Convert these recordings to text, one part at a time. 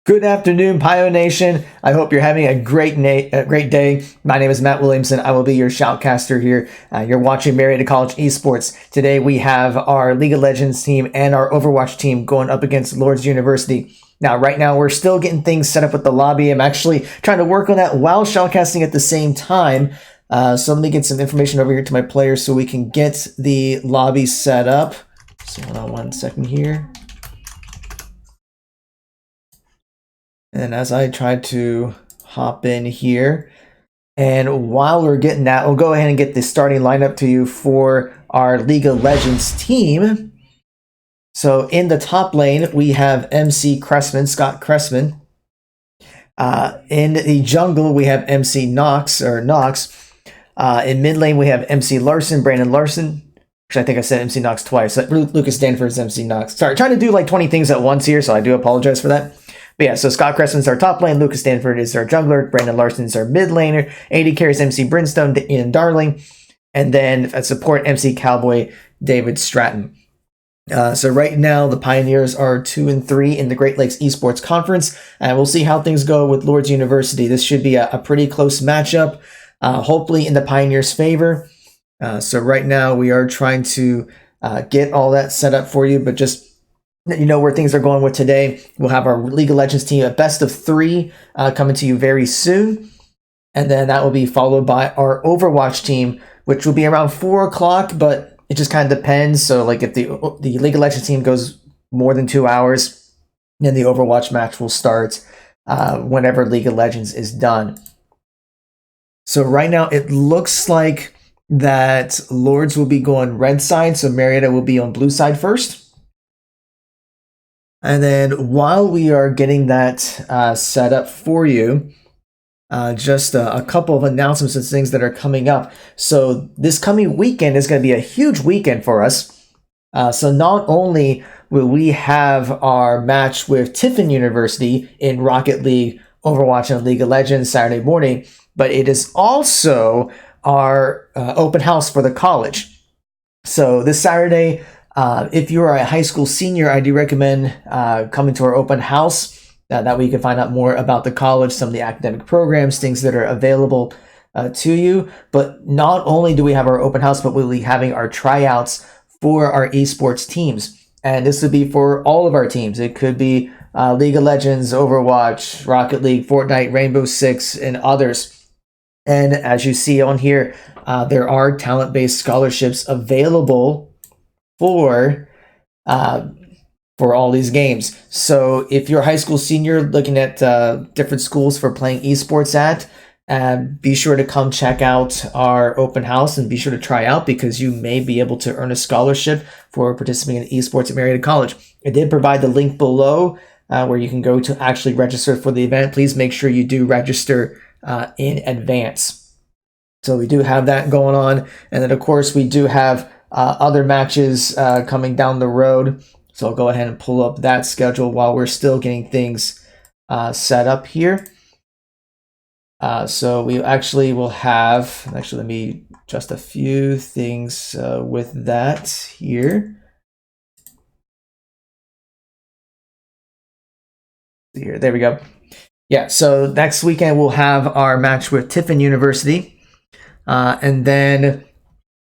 Good afternoon, Pio Nation. I hope you're having a great day. My name is Matt Williamson. I will be your shoutcaster here. You're watching Marietta College Esports. Today we have our League of Legends team and our Overwatch team going up against Lourdes University. Now, right now, we're still getting things set up with the lobby. I'm actually trying to work on that while shoutcasting at the same time. So let me get some information over here to my players so we can get the lobby set up. So hold on one second here. And as I try to hop in here, and while we're getting that, we'll go ahead and get the starting lineup to you for our League of Legends team. So in the top lane, we have MC Cressman, Scott Cressman. In the jungle, we have MC Knox. In mid lane, we have MC Larson, Brandon Larson. Actually, I think I said MC Knox twice. Lucas Danford's MC Knox. Sorry, trying to do like 20 things at once here, so I do apologize for that. But yeah, so Scott Cressman's our top lane, Lucas Stanford is our jungler, Brandon Larson is our mid laner, AD carries MC Brimstone, Ian Darling, and then at support, MC Cowboy, David Stratton. So right now, the Pioneers are 2-3 in the Great Lakes Esports Conference, and we'll see how things go with Lourdes University. This should be a pretty close matchup, hopefully in the Pioneers' favor. So right now, we are trying to get all that set up for you, but just you know where things are going with today. We'll have our League of Legends team, a best of 3, coming to you very soon. And then that will be followed by our Overwatch team, which will be around 4 o'clock, but it just kind of depends. So like if the League of Legends team goes more than 2 hours, then the Overwatch match will start whenever League of Legends is done. So right now it looks like that Lourdes will be going red side, so Marietta will be on blue side first. And then while we are getting that set up for you, just a couple of announcements and things that are coming up. So this coming weekend is going to be a huge weekend for us. So not only will we have our match with Tiffin University in Rocket League, Overwatch, and League of Legends Saturday morning, but it is also our open house for the college. So this Saturday, if you are a high school senior, I do recommend coming to our open house. That way you can find out more about the college, some of the academic programs, things that are available to you. But not only do we have our open house, but we'll be having our tryouts for our esports teams. And this would be for all of our teams. It could be League of Legends, Overwatch, Rocket League, Fortnite, Rainbow Six, and others. And as you see on here, there are talent-based scholarships available for all these games. So if you're a high school senior looking at different schools for playing esports at, be sure to come check out our open house and be sure to try out, because you may be able to earn a scholarship for participating in esports at Marietta College. I did provide the link below where you can go to actually register for the event. Please make sure you do register in advance. So we do have that going on. And then of course we do have other matches coming down the road. So I'll go ahead and pull up that schedule while we're still getting things set up here. So we actually will have, let me adjust a few things with that here. Here, there we go. Yeah, so next weekend we'll have our match with Tiffin University. And then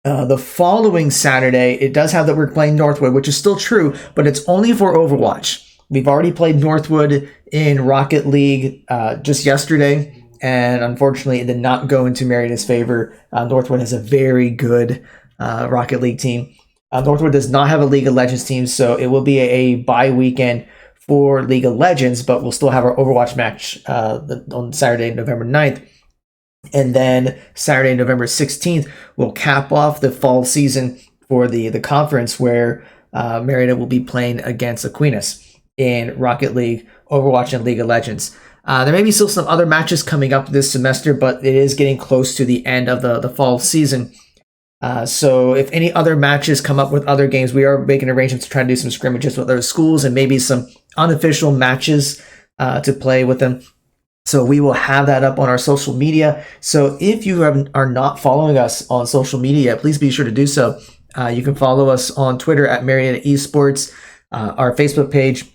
the following Saturday, it does have that we're playing Northwood, which is still true, but it's only for Overwatch. We've already played Northwood in Rocket League just yesterday, and unfortunately it did not go into Marietta's favor. Northwood has a very good Rocket League team. Northwood does not have a League of Legends team, so it will be a bye weekend for League of Legends, but we'll still have our Overwatch match on Saturday, November 9th. And then Saturday, November 16th, we'll cap off the fall season for the conference, where Marietta will be playing against Aquinas in Rocket League, Overwatch, and League of Legends. There may be still some other matches coming up this semester, but it is getting close to the end of the fall season. So if any other matches come up with other games, we are making arrangements to try to do some scrimmages with other schools and maybe some unofficial matches to play with them. So we will have that up on our social media. So if you are not following us on social media, please be sure to do so. You can follow us on Twitter at Marietta Esports, our Facebook page,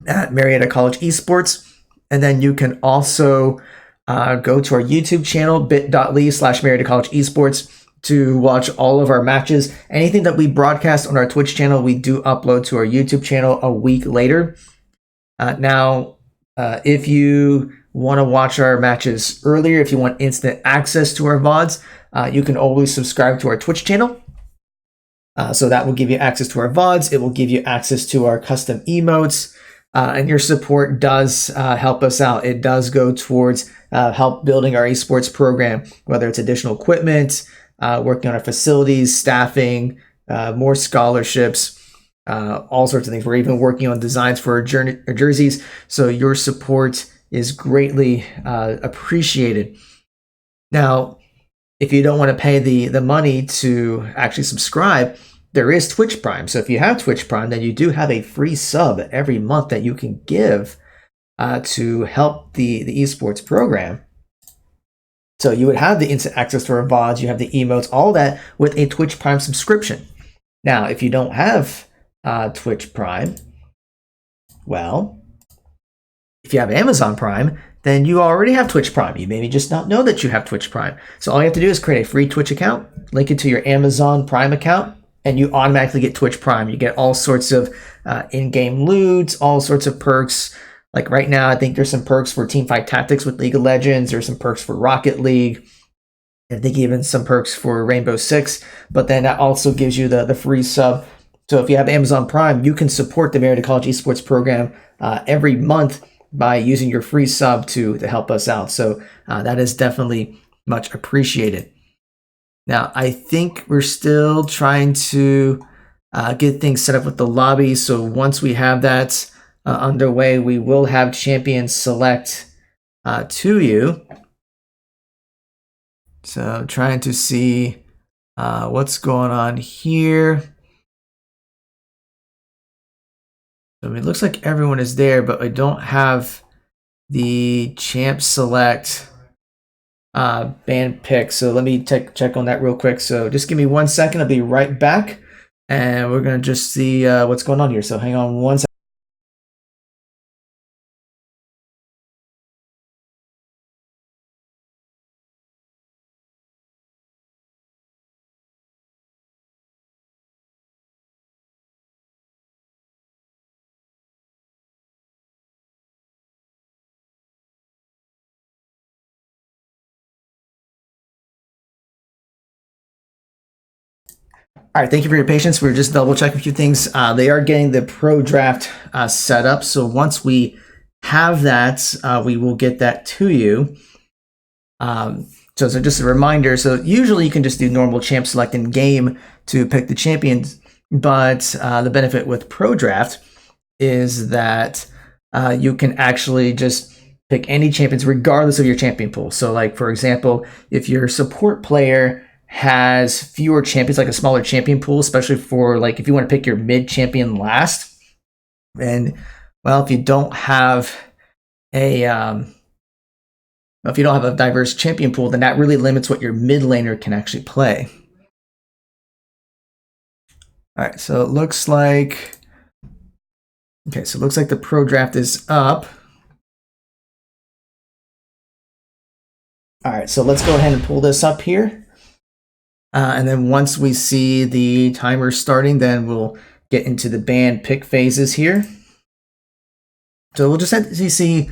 at Marietta College Esports. And then you can also go to our YouTube channel, bit.ly/Marietta College Esports, to watch all of our matches. Anything that we broadcast on our Twitch channel, we do upload to our YouTube channel a week later. Now, if you want to watch our matches earlier, if you want instant access to our VODs, you can always subscribe to our Twitch channel. So that will give you access to our VODs. It will give you access to our custom emotes. And your support does help us out. It does go towards help building our esports program, whether it's additional equipment, working on our facilities, staffing, more scholarships, all sorts of things. We're even working on designs for our jerseys. So your support is greatly appreciated. Now, if you don't want to pay the money to actually subscribe, there is Twitch Prime. So if you have Twitch Prime, then you do have a free sub every month that you can give to help the esports program. So you would have the instant access to our VODs, you have the emotes, all that with a Twitch Prime subscription. Now, if you don't have Twitch Prime, well, if you have Amazon Prime, then you already have Twitch Prime. You maybe just not know that you have Twitch Prime. So all you have to do is create a free Twitch account, link it to your Amazon Prime account, and you automatically get Twitch Prime. You get all sorts of in-game loot, all sorts of perks. Like right now, I think there's some perks for Teamfight Tactics with League of Legends. There's some perks for Rocket League. I think even some perks for Rainbow Six. But then that also gives you the free sub. So if you have Amazon Prime, you can support the Marietta College Esports program every month by using your free sub to help us out. So that is definitely much appreciated. Now, I think we're still trying to get things set up with the lobby. So once we have that underway, we will have champions select to you. So trying to see what's going on here. So it looks like everyone is there, but I don't have the champ select band pick. So let me check on that real quick. So just give me 1 second. I'll be right back. And we're going to just see what's going on here. So hang on 1 second. All right, thank you for your patience. We were just double checking a few things. They are getting the pro draft set up. So once we have that, we will get that to you. So just a reminder. So usually you can just do normal champ select in game to pick the champions. But the benefit with pro draft is that you can actually just pick any champions regardless of your champion pool. So like, for example, if your support player has fewer champions, like a smaller champion pool, especially for like if you want to pick your mid champion last, and well, if you don't have a diverse champion pool, then that really limits what your mid laner can actually play. All right, so it looks like the pro draft is up. All right, so let's go ahead and pull this up here. And then once we see the timer starting, then we'll get into the band pick phases here. So we'll just have to see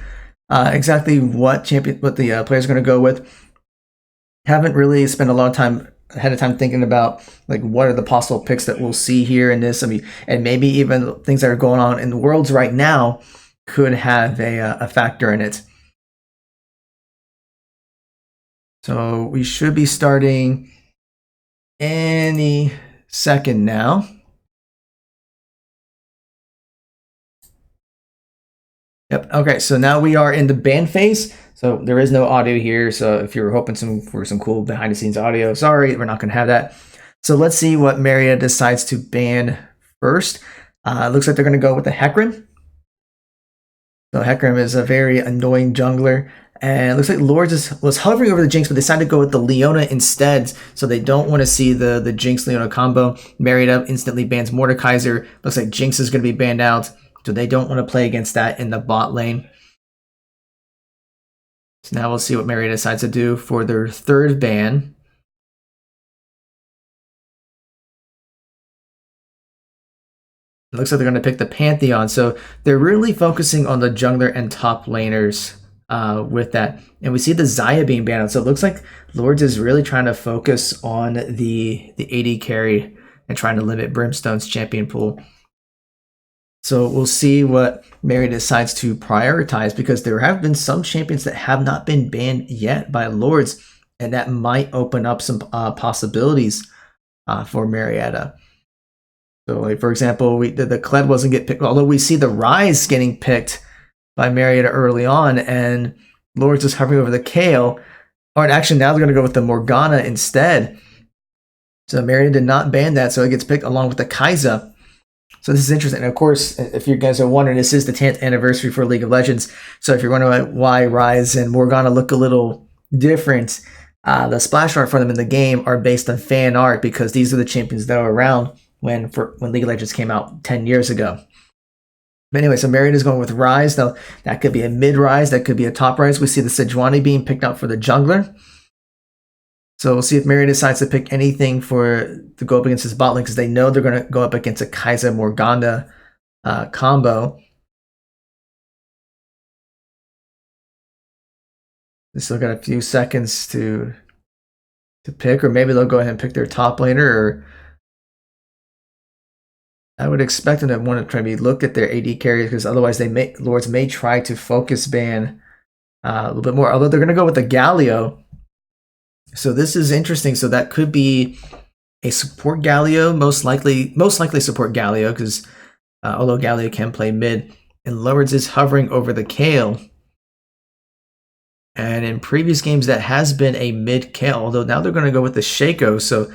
exactly what the players are going to go with. Haven't really spent a lot of time ahead of time thinking about like what are the possible picks that we'll see here in this. I mean, and maybe even things that are going on in the worlds right now could have a factor in it. So we should be starting any second now. Yep. Okay. So now we are in the band phase. So there is no audio here. So if you're hoping for some cool behind the scenes audio, sorry, we're not going to have that. So let's see what Marietta decides to ban first. Looks like they're going to go with the Hecarim. So Hecarim is a very annoying jungler. And it looks like Lourdes was hovering over the Jinx, but they decided to go with the Leona instead. So they don't want to see the Jinx-Leona combo. Marietta instantly bans Mordekaiser. Looks like Jinx is going to be banned out. So they don't want to play against that in the bot lane. So now we'll see what Marietta decides to do for their third ban. It looks like they're going to pick the Pantheon. So they're really focusing on the jungler and top laners with that. And we see the Xayah being banned. So it looks like Lourdes is really trying to focus on the AD carry and trying to limit Brimstone's champion pool. So we'll see what Mary decides to prioritize, because there have been some champions that have not been banned yet by Lourdes, and that might open up some possibilities for Marietta. So, like, for example, the Kled wasn't get picked, although we see the Rise getting picked by Marietta early on, and Lourdes is hovering over the Kale. Or actually, now they're going to go with the Morgana instead. So Marietta did not ban that, so it gets picked along with the Kai'Sa. So this is interesting. And of course, if you guys are wondering, this is the 10th anniversary for League of Legends. So if you're wondering why Rise and Morgana look a little different, the splash art for them in the game are based on fan art, because these are the champions that were around when League of Legends came out 10 years ago. But anyway, so Marietta is going with Rise. Now, that could be a mid-Rise, that could be a top Rise. We see the Sejuani being picked out for the jungler. So we'll see if Marietta decides to pick anything to go up against his bot lane, because they know they're going to go up against a Kai'Sa Morgana combo. They still got a few seconds to pick, or maybe they'll go ahead and pick their top laner. Or I would expect them to want to try to look at their AD carries, because otherwise Lourdes may try to focus ban a little bit more. Although they're going to go with the Galio. So this is interesting. So that could be a support Galio, most likely support Galio, because although Galio can play mid, and Lourdes is hovering over the Kale. And in previous games, that has been a mid Kale, although now they're going to go with the Shaco. So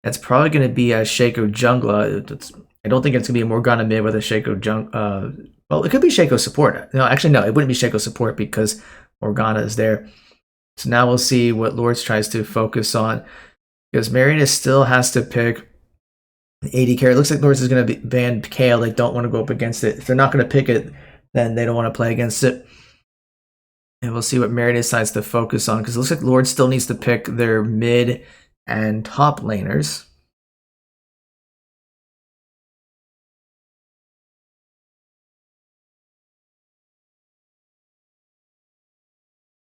that's probably going to be a Shaco jungler. I don't think it's going to be a Morgana mid with a Shaco well, it could be Shaco support. No, actually, no, it wouldn't be Shaco support, because Morgana is there. So now we'll see what Lourdes tries to focus on, because Marietta still has to pick an AD carry. It looks like Lourdes is going to ban Kale. They don't want to go up against it. If they're not going to pick it, then they don't want to play against it. And we'll see what Marietta decides to focus on, because it looks like Lourdes still needs to pick their mid and top laners.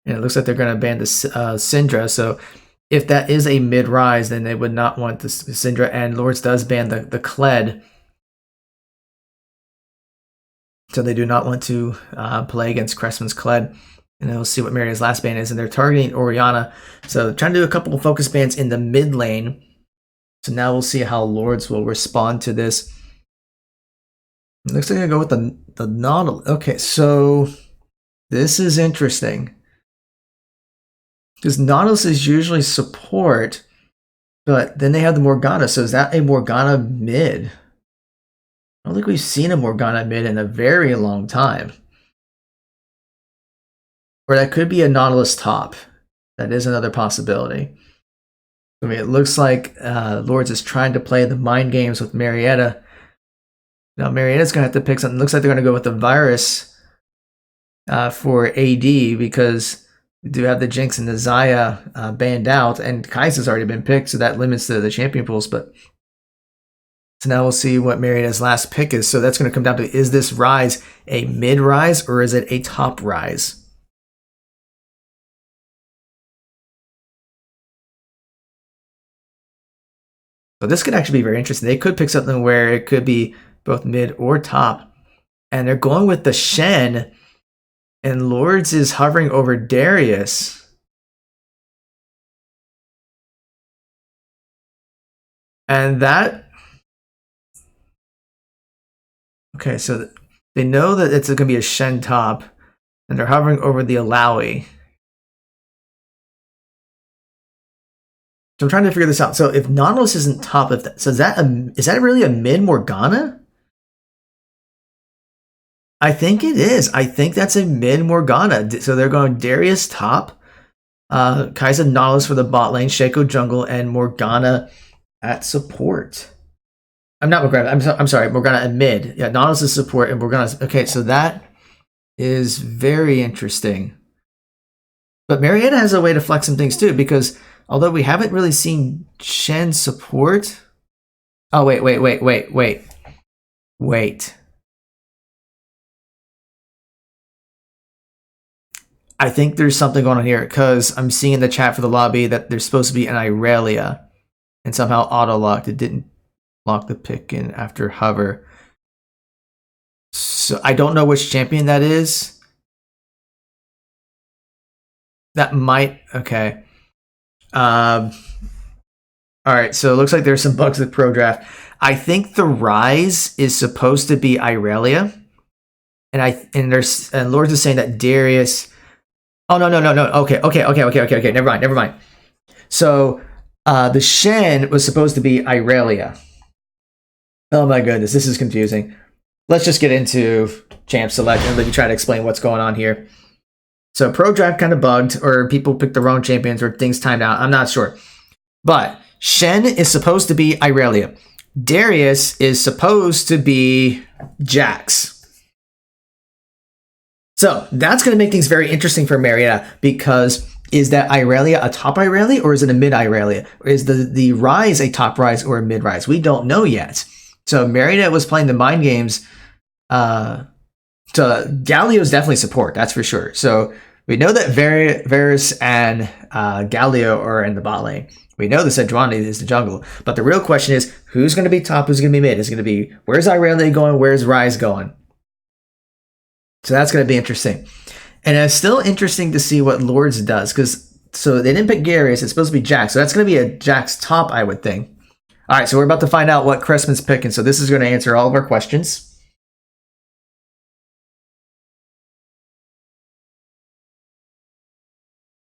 And it looks like they're going to ban the Syndra. So if that is a mid-Rise, then they would not want the Syndra. And Lourdes does ban the Kled. So they do not want to play against Cressman's Kled. And then we'll see what Marietta's last ban is. And they're targeting Orianna. So trying to do a couple of focus bans in the mid lane. So now we'll see how Lourdes will respond to this. It looks like they're going to go with the Nautilus. Okay, so this is interesting, because Nautilus is usually support, but then they have the Morgana. So is that a Morgana mid? I don't think we've seen a Morgana mid in a very long time. Or that could be a Nautilus top. That is another possibility. I mean, it looks like Lourdes is trying to play the mind games with Marietta. Now Marietta's going to have to pick something. It looks like they're going to go with the Virus for AD, because we do have the Jinx and the Xayah banned out, and Kai'Sa's already been picked, so that limits the champion pools. But so now we'll see what Marietta's last pick is. So that's going to come down to, is this Rise a mid-Rise or is it a top Rise? So this could actually be very interesting. They could pick something where it could be both mid or top. And they're going with the Shen, and Lourdes is hovering over Darius. And that... Okay, so they know that it's going to be a Shen top, and they're hovering over the Alawi. So I'm trying to figure this out. So if Nautilus isn't top, so is that really a mid Morgana? I think it is. I think that's a mid Morgana. So they're going Darius top, Kai'Sa Nautilus for the bot lane, Shaco jungle, and Morgana at support. I'm not Morgana. I'm sorry. Morgana and mid. Yeah, Nautilus is support and Morgana's. Okay, so that is very interesting. But Marietta has a way to flex some things too, because although we haven't really seen Shen support. Oh, wait. I think there's something going on here because I'm seeing in the chat for the lobby that there's supposed to be an Irelia and somehow auto-locked. It didn't lock the pick in after hover. So I don't know which champion that is. That might, okay. All right, so it looks like there's some bugs with Pro Draft. I think the Rise is supposed to be Irelia. And Lourdes is saying that Darius. Oh no. Okay. Never mind. So the Shen was supposed to be Irelia. Oh my goodness, this is confusing. Let's just get into champ select and let me try to explain what's going on here. So Pro Draft kind of bugged, or people picked the wrong champions, or things timed out. I'm not sure. But Shen is supposed to be Irelia. Darius is supposed to be Jax. So that's going to make things very interesting for Marietta, because is that Irelia a top Irelia or is it a mid Irelia? Or is the Rise a top Rise or a mid Rise? We don't know yet. So Marietta was playing the mind games. So Galio is definitely support, that's for sure. So we know that Varus and Galio are in the bot lane. We know that Sejuani is the jungle. But the real question is, who's going to be top, who's going to be mid? Is it going to be, where's Irelia going, where's Rise going? So that's going to be interesting. And it's still interesting to see what Lourdes does, because so they didn't pick Darius, it's supposed to be Jax. So that's going to be a Jax top, I would think. All right, so we're about to find out what Cressman's picking. So this is going to answer all of our questions.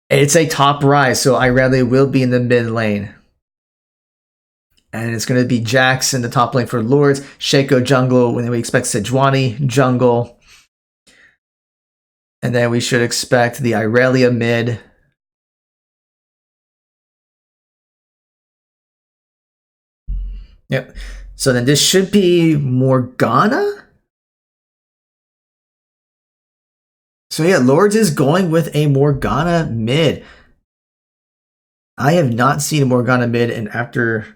It's a top Rise, so Irelia will be in the mid lane. And it's going to be Jax in the top lane for Lourdes. Shaco jungle, when we expect Sejuani jungle. And then we should expect the Irelia mid. Yep. So then this should be Morgana? So yeah, Lourdes is going with a Morgana mid. I have not seen a Morgana mid in after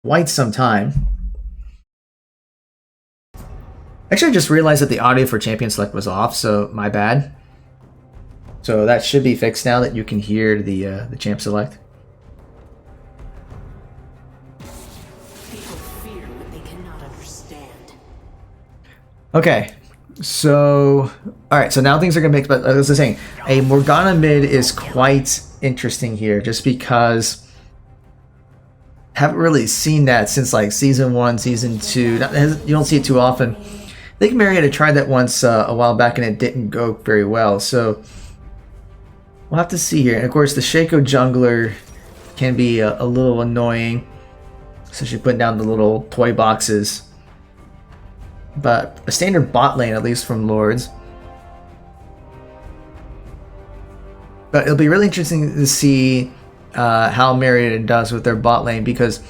quite some time. Actually, I just realized that the audio for Champion Select was off, so my bad. So that should be fixed now that you can hear the Champ Select. Okay, so all right, so now things are gonna make. But as I was saying, a Morgana mid is quite interesting here, just because haven't really seen that since like season 1, season 2. You don't see it too often. I think Marietta tried that once a while back and it didn't go very well. So we'll have to see here. And of course, the Shaco jungler can be a little annoying, especially putting down the little toy boxes. But a standard bot lane, at least from Lourdes. But it'll be really interesting to see how Marietta does with their bot lane, because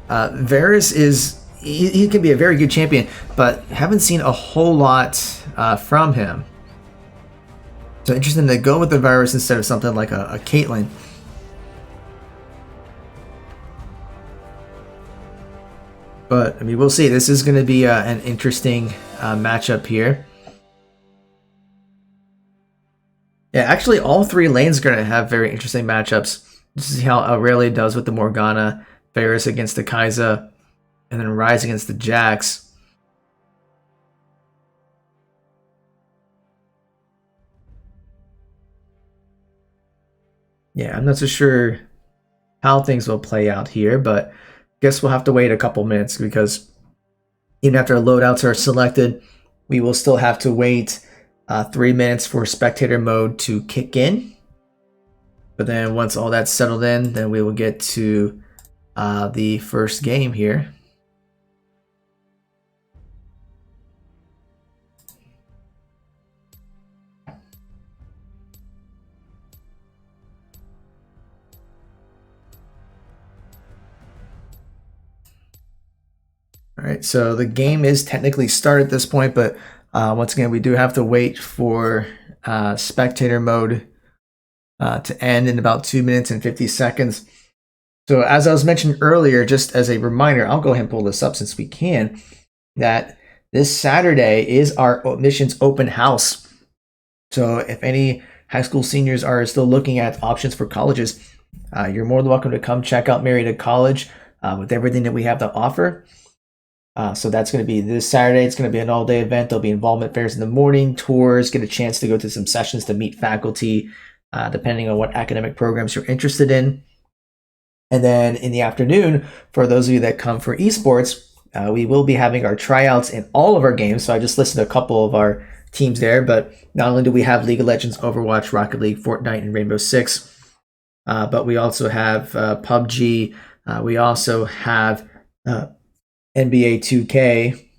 Varus is he can be a very good champion, but haven't seen a whole lot from him. So interesting to go with the Varus instead of something like a Caitlyn. But I mean, we'll see. This is going to be an interesting matchup here. Yeah, actually, all 3 lanes are going to have very interesting matchups. This is how Aurelia does with the Morgana, Varus against the Kai'Sa, and then Rise against the Jax. Yeah, I'm not so sure how things will play out here, but guess we'll have to wait a couple minutes, because even after our loadouts are selected, we will still have to wait 3 minutes for spectator mode to kick in. But then once all that's settled in, then we will get to the first game here. All right, so the game is technically started at this point, but once again, we do have to wait for spectator mode to end in about 2 minutes and 50 seconds. So as I was mentioning earlier, just as a reminder, I'll go ahead and pull this up since we can, that this Saturday is our admissions open house. So if any high school seniors are still looking at options for colleges, you're more than welcome to come check out Marietta College with everything that we have to offer. So that's going to be this Saturday. It's going to be an all-day event. There'll be involvement fairs in the morning, tours, get a chance to go to some sessions to meet faculty, depending on what academic programs you're interested in. And then in the afternoon, for those of you that come for esports, we will be having our tryouts in all of our games. So I just listed a couple of our teams there, but not only do we have League of Legends, Overwatch, Rocket League, Fortnite, and Rainbow Six, but we also have PUBG. We also have NBA 2K.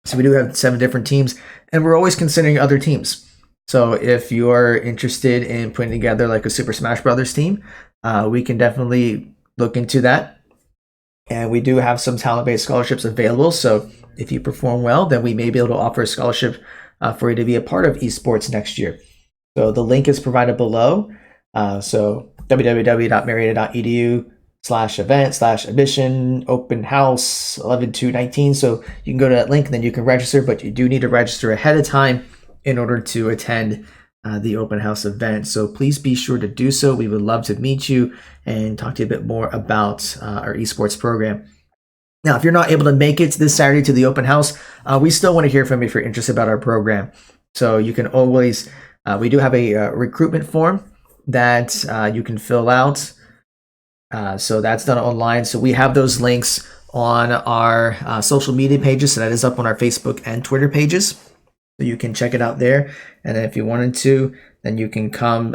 So we do have 7 different teams, and we're always considering other teams. So if you're interested in putting together like a Super Smash Brothers team, we can definitely look into that. And we do have some talent-based scholarships available. So if you perform well, then we may be able to offer a scholarship for you to be a part of esports next year. So the link is provided below. So www.marietta.edu/event/admission open house 11/2/19. So you can go to that link and then you can register, but you do need to register ahead of time in order to attend the open house event. So please be sure to do so. We would love to meet you and talk to you a bit more about our esports program. Now, if you're not able to make it this Saturday to the open house, we still want to hear from you if you're interested about our program. So you can always, we do have a recruitment form that you can fill out. So that's done online. So we have those links on our social media pages. So that is up on our Facebook and Twitter pages. So you can check it out there. And if you wanted to, then you can come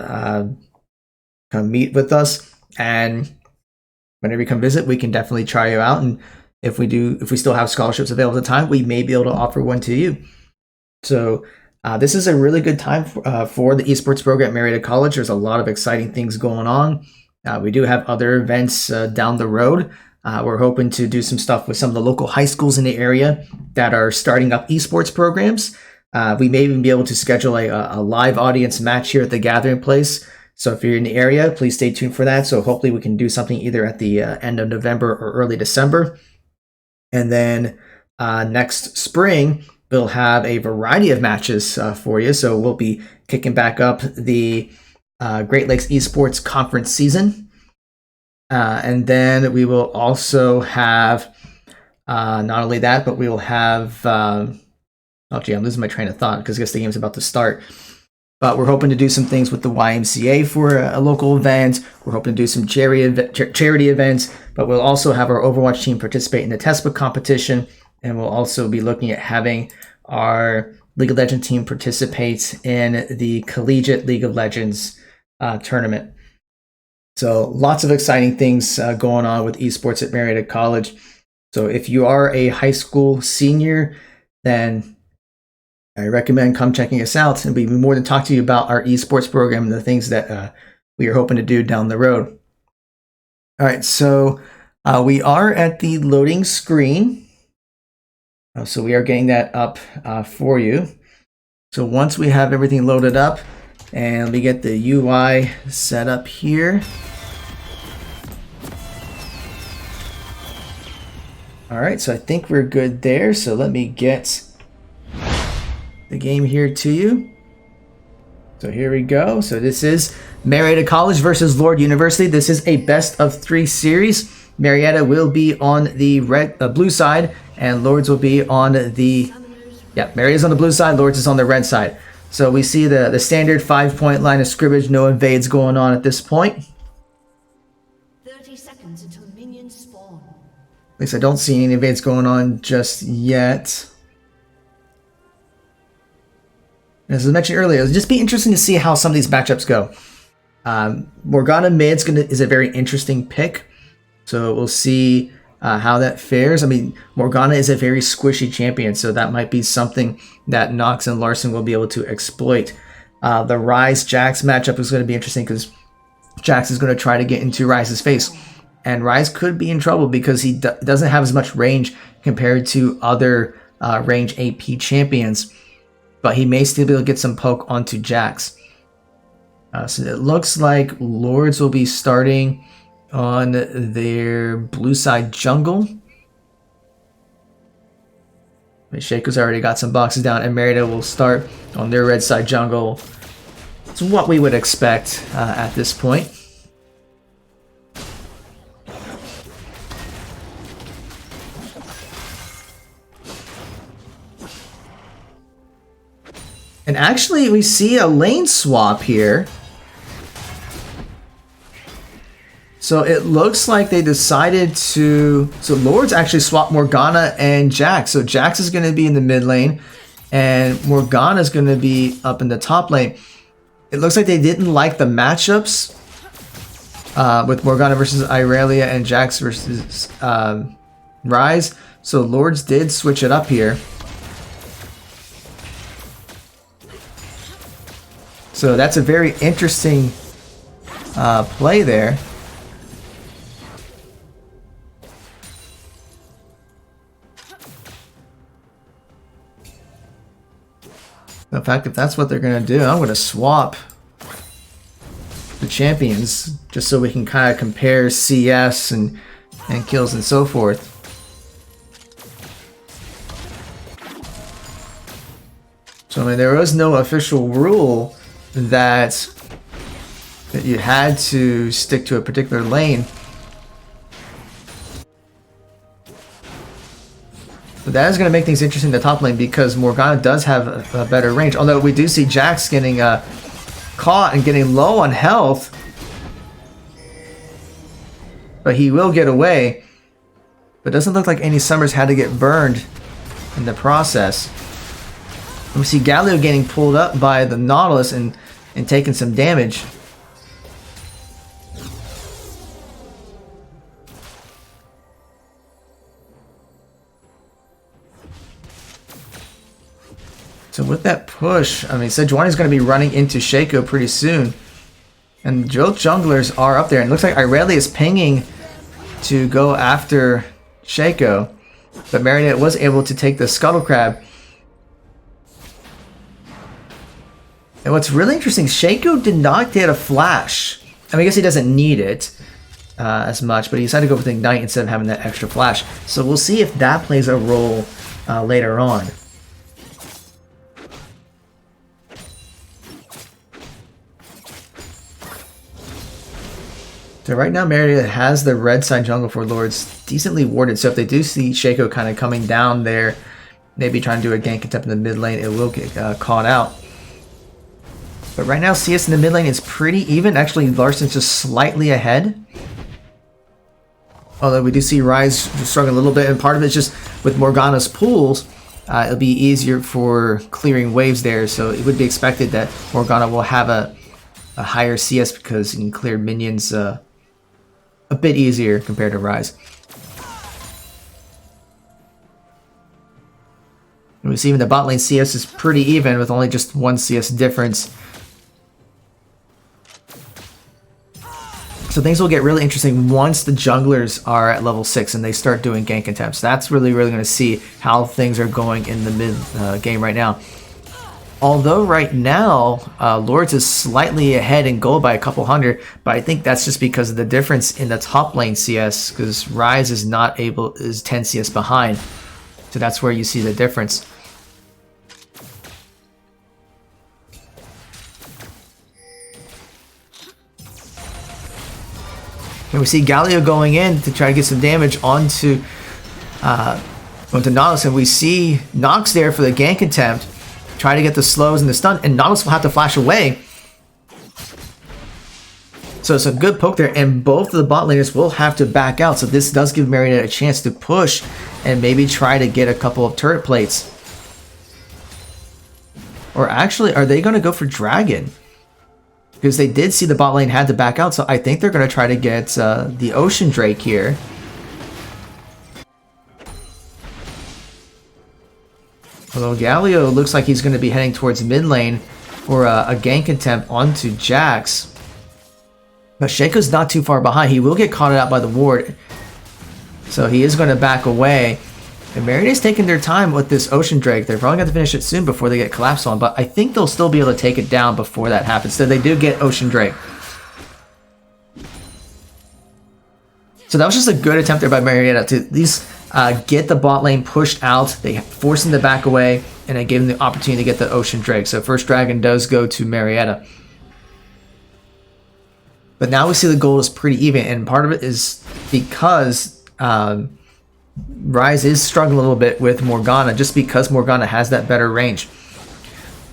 meet with us. And whenever you come visit, we can definitely try you out. And if we still have scholarships available at the time, we may be able to offer one to you. So this is a really good time for the esports program at Marietta College. There's a lot of exciting things going on. We do have other events down the road. We're hoping to do some stuff with some of the local high schools in the area that are starting up esports programs. We may even be able to schedule a live audience match here at the Gathering Place. So if you're in the area, please stay tuned for that. So hopefully we can do something either at the end of November or early December. And then next spring, we'll have a variety of matches for you. So we'll be kicking back up the Great Lakes Esports Conference season. And then we will also have, not only that, but we will have, oh gee, I'm losing my train of thought because I guess the game's about to start. But we're hoping to do some things with the YMCA for a local event. We're hoping to do some charity events, but we'll also have our Overwatch team participate in the test book competition. And we'll also be looking at having our League of Legends team participate in the Collegiate League of Legends tournament. So lots of exciting things going on with esports at Marietta College. So if you are a high school senior, then I recommend come checking us out, and we'd be more than talk to you about our esports program and the things that we are hoping to do down the road. All right, so we are at the loading screen. So we are getting that up for you. So once we have everything loaded up, and let me get the UI set up here. All right, so I think we're good there. So let me get the game here to you. So here we go. So this is Marietta College versus Lourdes University. This is a best of 3 series. Marietta will be on the blue side, and Lourdes will be on the, Marietta's on the blue side, Lourdes is on the red side. So we see the standard 5-point line of scrimmage, no invades going on at this point. 30 seconds until minions spawn. At least I don't see any invades going on just yet. As I mentioned earlier, it'll just be interesting to see how some of these matchups go. Morgana mid is a very interesting pick. So we'll see how that fares. I mean, Morgana is a very squishy champion, so that might be something that Nox and Larson will be able to exploit. The Ryze-Jax matchup is going to be interesting because Jax is going to try to get into Ryze's face. And Ryze could be in trouble because he doesn't have as much range compared to other range AP champions, but he may still be able to get some poke onto Jax. So it looks like Lourdes will be starting on their blue side jungle. Shaco's already got some boxes down, and Marietta will start on their red side jungle. It's what we would expect at this point. And actually, we see a lane swap here. So it looks like they decided to... So Lourdes actually swapped Morgana and Jax. So Jax is going to be in the mid lane, and Morgana is going to be up in the top lane. It looks like they didn't like the matchups with Morgana versus Irelia and Jax versus Ryze. So Lourdes did switch it up here. So that's a very interesting play there. In fact, if that's what they're going to do, I'm going to swap the champions just so we can kind of compare CS and kills and so forth. So I mean, there was no official rule that you had to stick to a particular lane. But that is going to make things interesting in the top lane because Morgana does have a better range. Although we do see Jax getting caught and getting low on health. But he will get away. But it doesn't look like any Summers had to get burned in the process. And we see Galio getting pulled up by the Nautilus and taking some damage. So with that push, I mean, Sejuani's going to be running into Shaco pretty soon. And both junglers are up there. And it looks like Irelia is pinging to go after Shaco. But Marietta was able to take the Scuttle Crab. And what's really interesting, Shaco did not get a flash. I mean, I guess he doesn't need it as much, but he decided to go with Ignite instead of having that extra flash. So we'll see if that plays a role later on. So right now, Marietta has the red side jungle for Lourdes decently warded. So if they do see Shaco kind of coming down there, maybe trying to do a gank attempt in the mid lane, it will get caught out. But right now, CS in the mid lane is pretty even. Actually, Larsen's just slightly ahead. Although we do see Ryze struggling a little bit, and part of it's just with Morgana's pools, it'll be easier for clearing waves there. So it would be expected that Morgana will have a higher CS because you can clear minions a bit easier compared to Ryze. And we see even the bot lane CS is pretty even with only just one CS difference. So things will get really interesting once the junglers are at level 6 and they start doing gank attempts. That's really going to see how things are going in the mid game right now. Although right now, Lourdes is slightly ahead in gold by a couple hundred, but I think that's just because of the difference in the top lane CS, because Ryze is 10 CS behind. So that's where you see the difference. And we see Galio going in to try to get some damage onto Nautilus, and we see Nox there for the gank attempt. Try to get the slows and the stun, and Nautilus will have to flash away. So it's a good poke there, and both of the bot laners will have to back out. So this does give Marietta a chance to push and maybe try to get a couple of turret plates. Or actually, are they going to go for Dragon? Because they did see the bot lane had to back out, so I think they're going to try to get the Ocean Drake here. Although Galio looks like he's going to be heading towards mid lane for a gank attempt onto Jax. But Shaco's not too far behind. He will get caught out by the ward. So he is going to back away. And Marietta's taking their time with this Ocean Drake. They're probably going to finish it soon before they get collapsed on, but I think they'll still be able to take it down before that happens. So they do get Ocean Drake. So that was just a good attempt there by Marietta to at least get the bot lane pushed out. They forced them to back away, and it gave them the opportunity to get the Ocean Drake. So first dragon does go to Marietta. But now we see the gold is pretty even, and part of it is because Rise is struggling a little bit with Morgana, just because Morgana has that better range.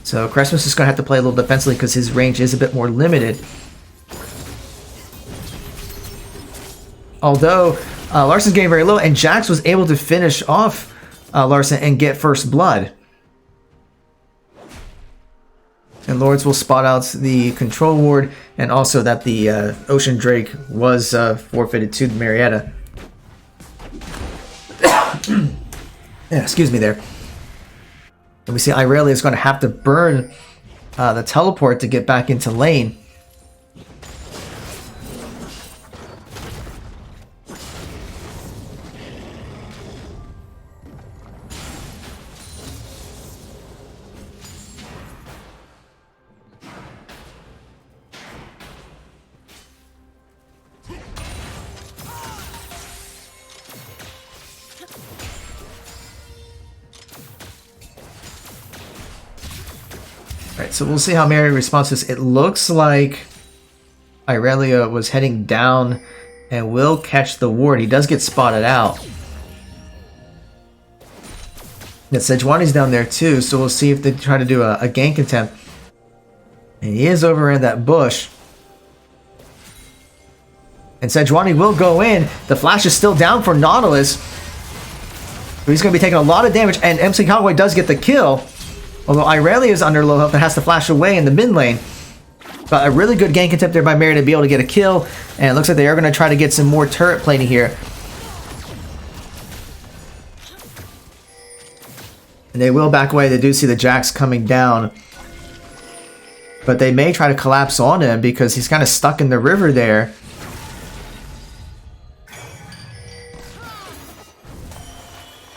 So Christmas is going to have to play a little defensively because his range is a bit more limited. Although Larson's getting very low, and Jax was able to finish off Larson and get first blood. And Lourdes will spot out the control ward, and also that the Ocean Drake was forfeited to Marietta. Yeah, excuse me there. And we see Irelia is going to have to burn the teleport to get back into lane. Alright, so we'll see how Mary responds to this. It looks like Irelia was heading down and will catch the ward. He does get spotted out. And Sejuani's down there too, so we'll see if they try to do a gank attempt. And he is over in that bush. And Sejuani will go in. The flash is still down for Nautilus. So he's going to be taking a lot of damage, and MC Conway does get the kill. Although Irelia is under low health and has to flash away in the mid lane. But a really good gank attempt there by Mary to be able to get a kill. And it looks like they are going to try to get some more turret plating here. And they will back away. They do see the Jax coming down. But they may try to collapse on him because he's kind of stuck in the river there.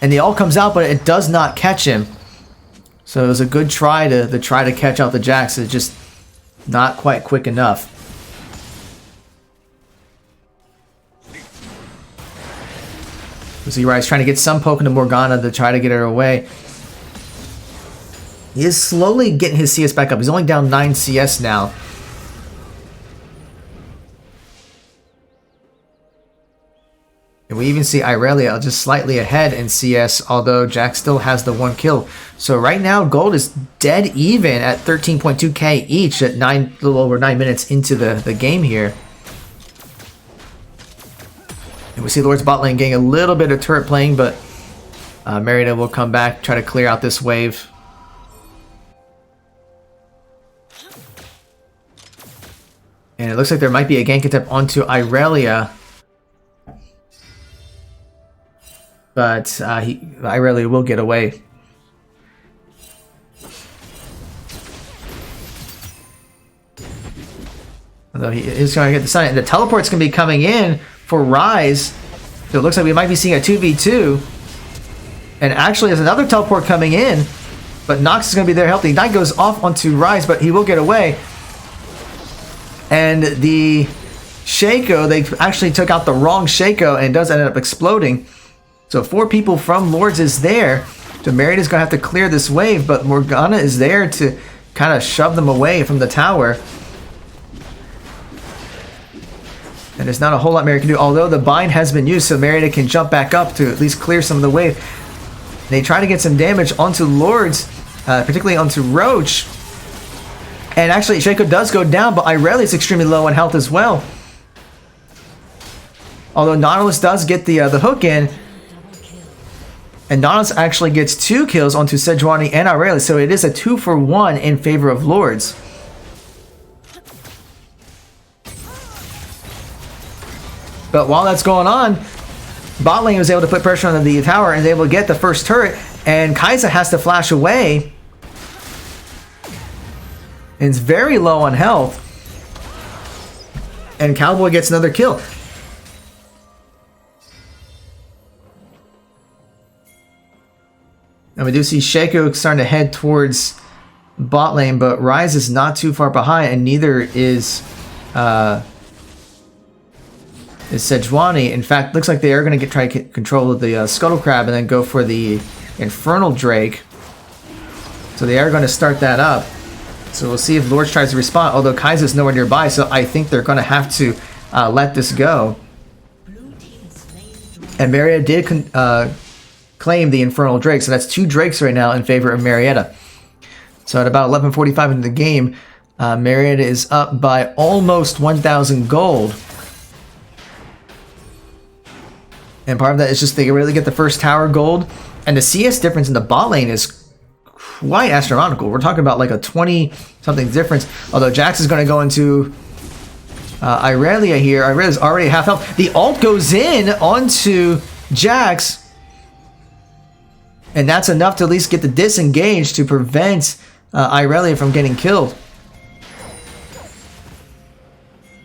And the ult comes out, but it does not catch him. So it was a good try to catch out the Jax. It's just not quite quick enough. You see Rise trying to get some poke into Morgana to try to get her away. He is slowly getting his CS back up. He's only down 9 CS now. And we even see Irelia just slightly ahead in CS, although Jax still has the 1 kill. So right now, gold is dead even at 13.2k each at a little over 9 minutes into the game here. And we see Lourdes bot lane getting a little bit of turret playing, but Marietta will come back, try to clear out this wave. And it looks like there might be a gank attempt onto Irelia. But Irelia will get away. Although he is going to get the sun. And the teleport's going to be coming in for Rise. So it looks like we might be seeing a 2v2. And actually there's another teleport coming in. But Nox is going to be there helping. Knight goes off onto Rise, but he will get away. And the Shaco, they actually took out the wrong Shaco, and it does end up exploding. So 4 people from Lourdes is there. So Marietta's going to have to clear this wave, but Morgana is there to kind of shove them away from the tower. And there's not a whole lot Marietta can do, although the bind has been used, so Marietta can jump back up to at least clear some of the wave. They try to get some damage onto Lourdes, particularly onto Roach. And actually, Shaco does go down, but Irelia is extremely low on health as well. Although Nautilus does get the hook in. And Nautilus actually gets 2 kills onto Sejuani and Irelia, so it is a 2-for-1 in favor of Lourdes. But while that's going on, bot lane was able to put pressure on the tower and is able to get the first turret, and Kai'Sa has to flash away. And it's very low on health. And Cowboy gets another kill. And we do see Shaco starting to head towards bot lane, but Rise is not too far behind, and neither is Sejuani. In fact, looks like they are going to try to get control of the Scuttle Crab and then go for the Infernal Drake. So they are going to start that up. So we'll see if Lourdes tries to respond, although Kai'Sa's nowhere nearby, so I think they're going to have to let this go. And Marietta did claim the Infernal Drake, so that's 2 Drakes right now in favor of Marietta. So at about 11:45 into the game, Marietta is up by almost 1,000 gold. And part of that is just they really get the first tower gold. And the CS difference in the bot lane is quite astronomical. We're talking about like a 20-something difference. Although Jax is going to go into Irelia here. Irelia's already half health. The ult goes in onto Jax. And that's enough to at least get the disengage to prevent Irelia from getting killed.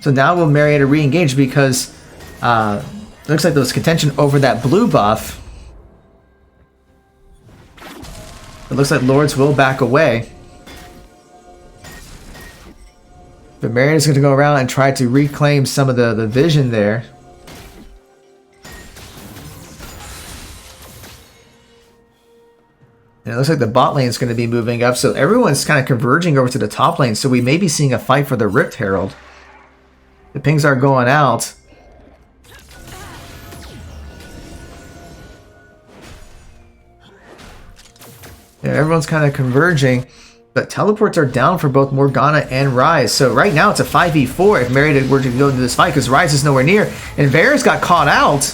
So now will Marietta re-engage because it looks like there was contention over that blue buff. It looks like Lourdes will back away. But Marietta's going to go around and try to reclaim some of the vision there. And it looks like the bot lane is going to be moving up, so everyone's kind of converging over to the top lane, so we may be seeing a fight for the Rift Herald. The pings are going out. Yeah, everyone's kind of converging, but teleports are down for both Morgana and Rise. So right now it's a 5v4 if Marietta were to go into this fight because Rise is nowhere near. And Varus got caught out.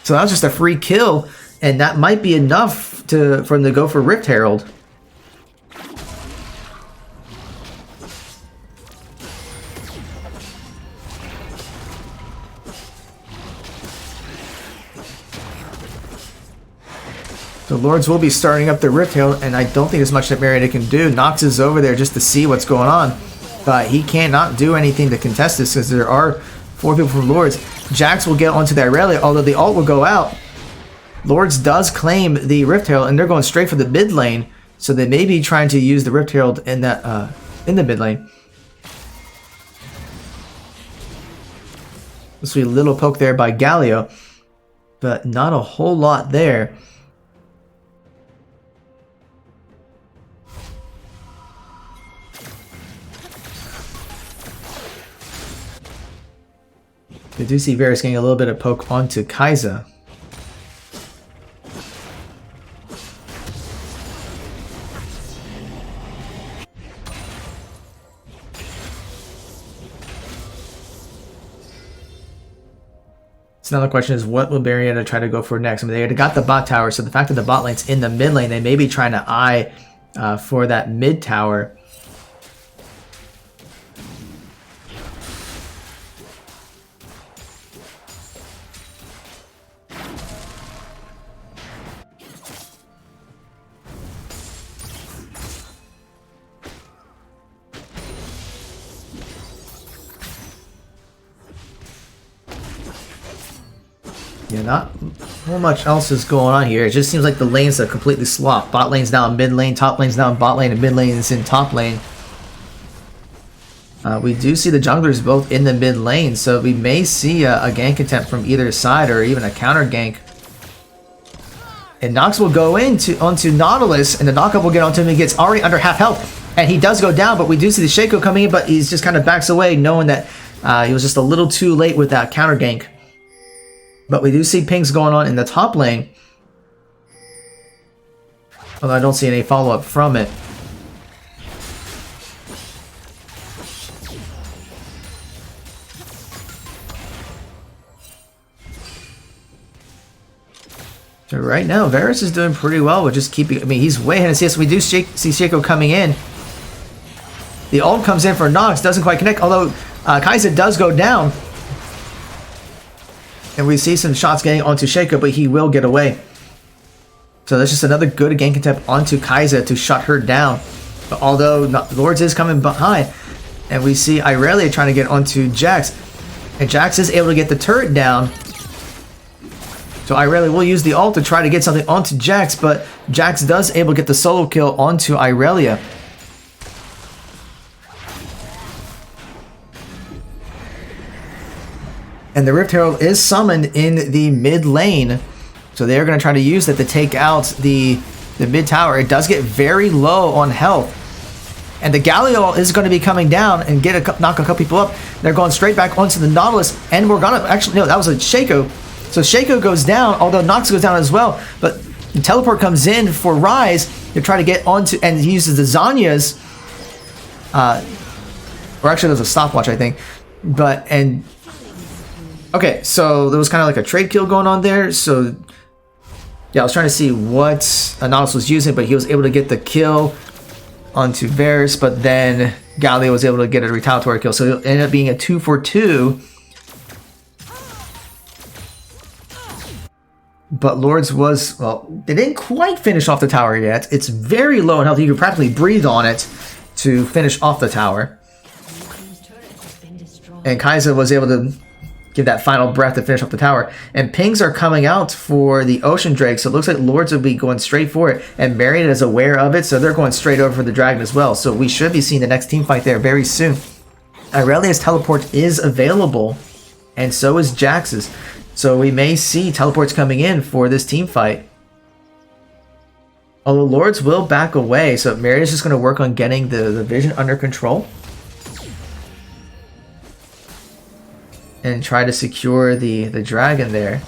So that was just a free kill, and that might be enough for them to go for Rift Herald. The Lourdes will be starting up the Rift Herald, and I don't think there's much that Marietta can do. Nox is over there just to see what's going on, but he cannot do anything to contest this because there are 4 people from Lourdes. Jax will get onto the Irelia, although the ult will go out. Lourdes does claim the Rift Herald, and they're going straight for the mid lane, so they may be trying to use the Rift Herald in that in the mid lane. This will be a little poke there by Galio, but not a whole lot there. We do see Varus getting a little bit of poke onto Kai'Sa. So now the question is, what will Marietta try to go for next? I mean, they already got the bot tower, so the fact that the bot lane's in the mid lane, they may be trying to eye for that mid tower. Yeah, not so much else is going on here. It just seems like the lanes are completely swapped. Bot lane's now in mid lane, top lane's now in bot lane, and mid lane is in top lane. We do see the junglers both in the mid lane, so we may see a gank attempt from either side or even a counter gank. And Nox will go onto Nautilus, and the knockup will get onto him. He gets already under half health, and he does go down, but we do see the Shaco coming in, but he's just kind of backs away, knowing that he was just a little too late with that counter gank. But we do see pings going on in the top lane. Although I don't see any follow-up from it. So right now, Varus is doing pretty well with just keeping... I mean, he's way ahead of CS. We do see Shaco coming in. The ult comes in for Nox. Doesn't quite connect. Although Kai'Sa does go down. And we see some shots getting onto Shaco, but he will get away. So that's just another good gank attempt onto Kai'Sa to shut her down. But although Lourdes is coming behind, and we see Irelia trying to get onto Jax. And Jax is able to get the turret down. So Irelia will use the ult to try to get something onto Jax, but Jax does able to get the solo kill onto Irelia. And the Rift Herald is summoned in the mid lane. So they're going to try to use that to take out the mid tower. It does get very low on health. And the Galio is going to be coming down and knock a couple people up. They're going straight back onto the Nautilus. And Morgana, actually, no, that was a Shaco. So Shaco goes down, although Nox goes down as well. But the teleport comes in for Rise to try to get onto, and he uses the Zanya's. Or actually, there's a stopwatch, I think. Okay, so there was kind of like a trade kill going on there. So, yeah, I was trying to see what Nautilus was using, but he was able to get the kill onto Varus, but then Galio was able to get a retaliatory kill. So it ended up being a 2-for-2. But Lourdes was, well, they didn't quite finish off the tower yet. It's very low in health. You could practically breathe on it to finish off the tower. And Kai'Sa was able to give that final breath to finish off the tower. And pings are coming out for the Ocean Drake, so it looks like Lourdes will be going straight for it. And Marietta is aware of it, so they're going straight over for the Dragon as well. So we should be seeing the next team fight there very soon. Irelia's teleport is available, and so is Jax's. So we may see teleports coming in for this team fight. Although Lourdes will back away, so Marietta's just going to work on getting the vision under control. And try to secure the dragon there.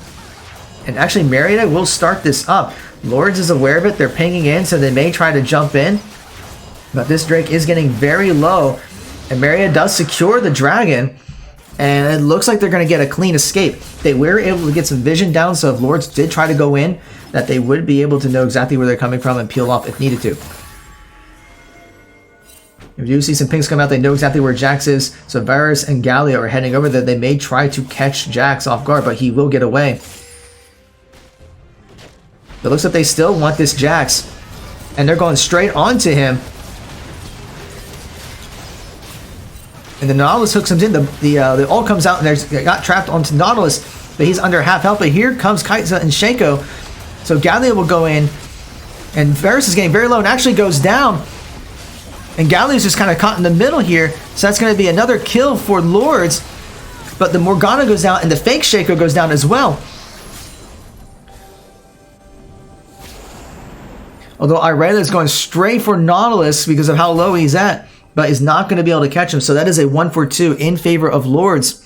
And actually, Marietta will start this up. Lourdes is aware of it. They're pinging in, so they may try to jump in. But this Drake is getting very low. And Marietta does secure the dragon. And it looks like they're going to get a clean escape. They were able to get some vision down, so if Lourdes did try to go in, that they would be able to know exactly where they're coming from and peel off if needed to. If you do see some pings come out, they know exactly where Jax is. So Varus and Galio are heading over there. They may try to catch Jax off guard, but he will get away. It looks like they still want this Jax. And they're going straight onto him. And the Nautilus hooks him in. The ult comes out and they got trapped onto Nautilus. But he's under half health. But here comes Kai'Sa and Shaco. So Galio will go in. And Varus is getting very low and actually goes down. And Galio's just kind of caught in the middle here. So that's going to be another kill for Lourdes. But the Morgana goes down and the fake Shaco goes down as well. Although Irelia is going straight for Nautilus because of how low he's at. But is not going to be able to catch him. So that is a 1-for-2 in favor of Lourdes.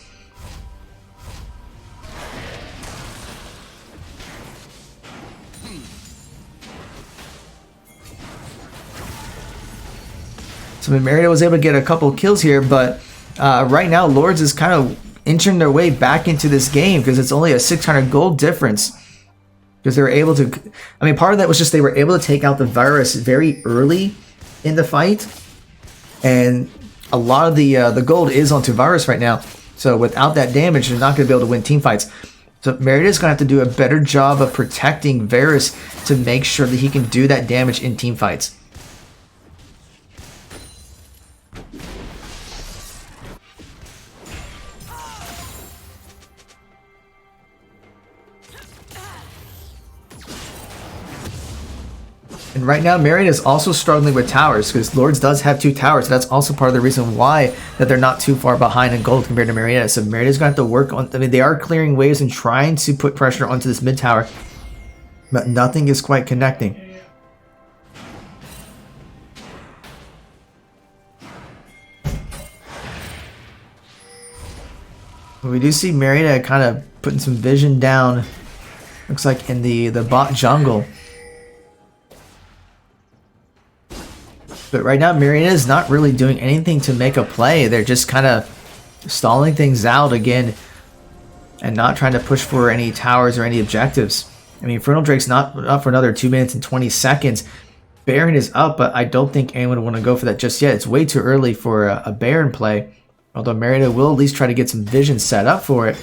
So Marietta was able to get a couple kills here, but right now Lourdes is kind of inching their way back into this game because it's only a 600 gold difference. Because they were able to, I mean, part of that was just they were able to take out the virus very early in the fight, and a lot of the gold is onto virus right now. So without that damage, they're not going to be able to win team fights. So Marietta's going to have to do a better job of protecting Varus to make sure that he can do that damage in team fights. And right now, Marietta is also struggling with towers because Lourdes does have 2 towers. So that's also part of the reason why that they're not too far behind in gold compared to Marietta. So Marietta's going to have to work on, I mean, they are clearing waves and trying to put pressure onto this mid tower, but nothing is quite connecting. We do see Marietta kind of putting some vision down, looks like in the bot jungle. But right now, Marietta is not really doing anything to make a play. They're just kind of stalling things out again and not trying to push for any towers or any objectives. I mean, Infernal Drake's not up for another 2 minutes and 20 seconds. Baron is up, but I don't think anyone would want to go for that just yet. It's way too early for a Baron play. Although Marietta will at least try to get some vision set up for it.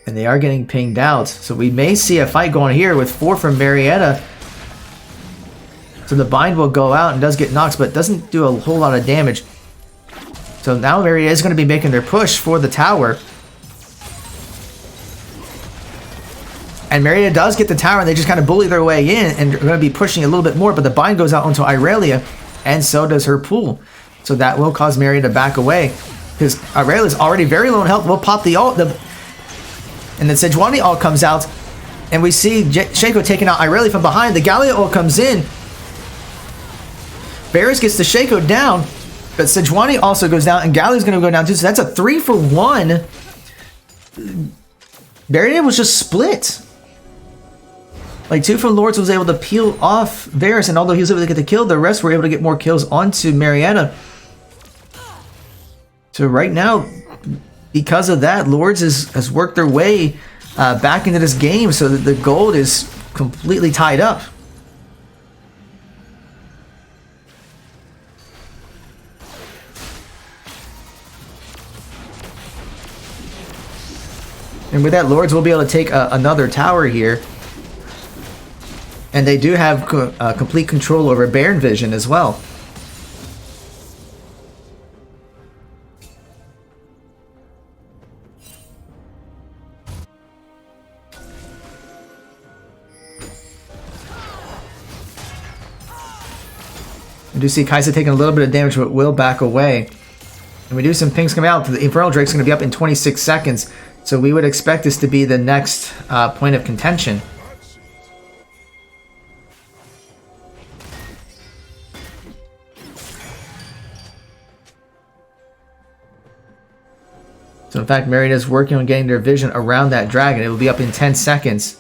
And they are getting pinged out. So we may see a fight going here with 4 from Marietta. So the bind will go out and does get knocked, but doesn't do a whole lot of damage. So now Marietta is going to be making their push for the tower. And Marietta does get the tower, and they just kind of bully their way in, and they're going to be pushing a little bit more, but the bind goes out onto Irelia, and so does her pool. So that will cause Marietta to back away, because Irelia is already very low in health. We'll pop the ult, and the Sejuani ult comes out, and we see Shaco taking out Irelia from behind. The Gallia ult comes in. Varus gets the Shaco down, but Sejuani also goes down, and Gallia's going to go down too, so that's a 3-for-1. Marietta was just split. Like, 2 from Lourdes was able to peel off Varus, and although he was able to get the kill, the rest were able to get more kills onto Marietta. So right now, because of that, Lourdes has worked their way back into this game, so that the gold is completely tied up. And with that, Lourdes will be able to take another tower here. And they do have complete control over Baron Vision as well. We do see Kai'Sa taking a little bit of damage, but will back away. And we do some pings coming out. The Infernal Drake's going to be up in 26 seconds. So we would expect this to be the next point of contention. So in fact, Marietta is working on getting their vision around that dragon. It will be up in 10 seconds.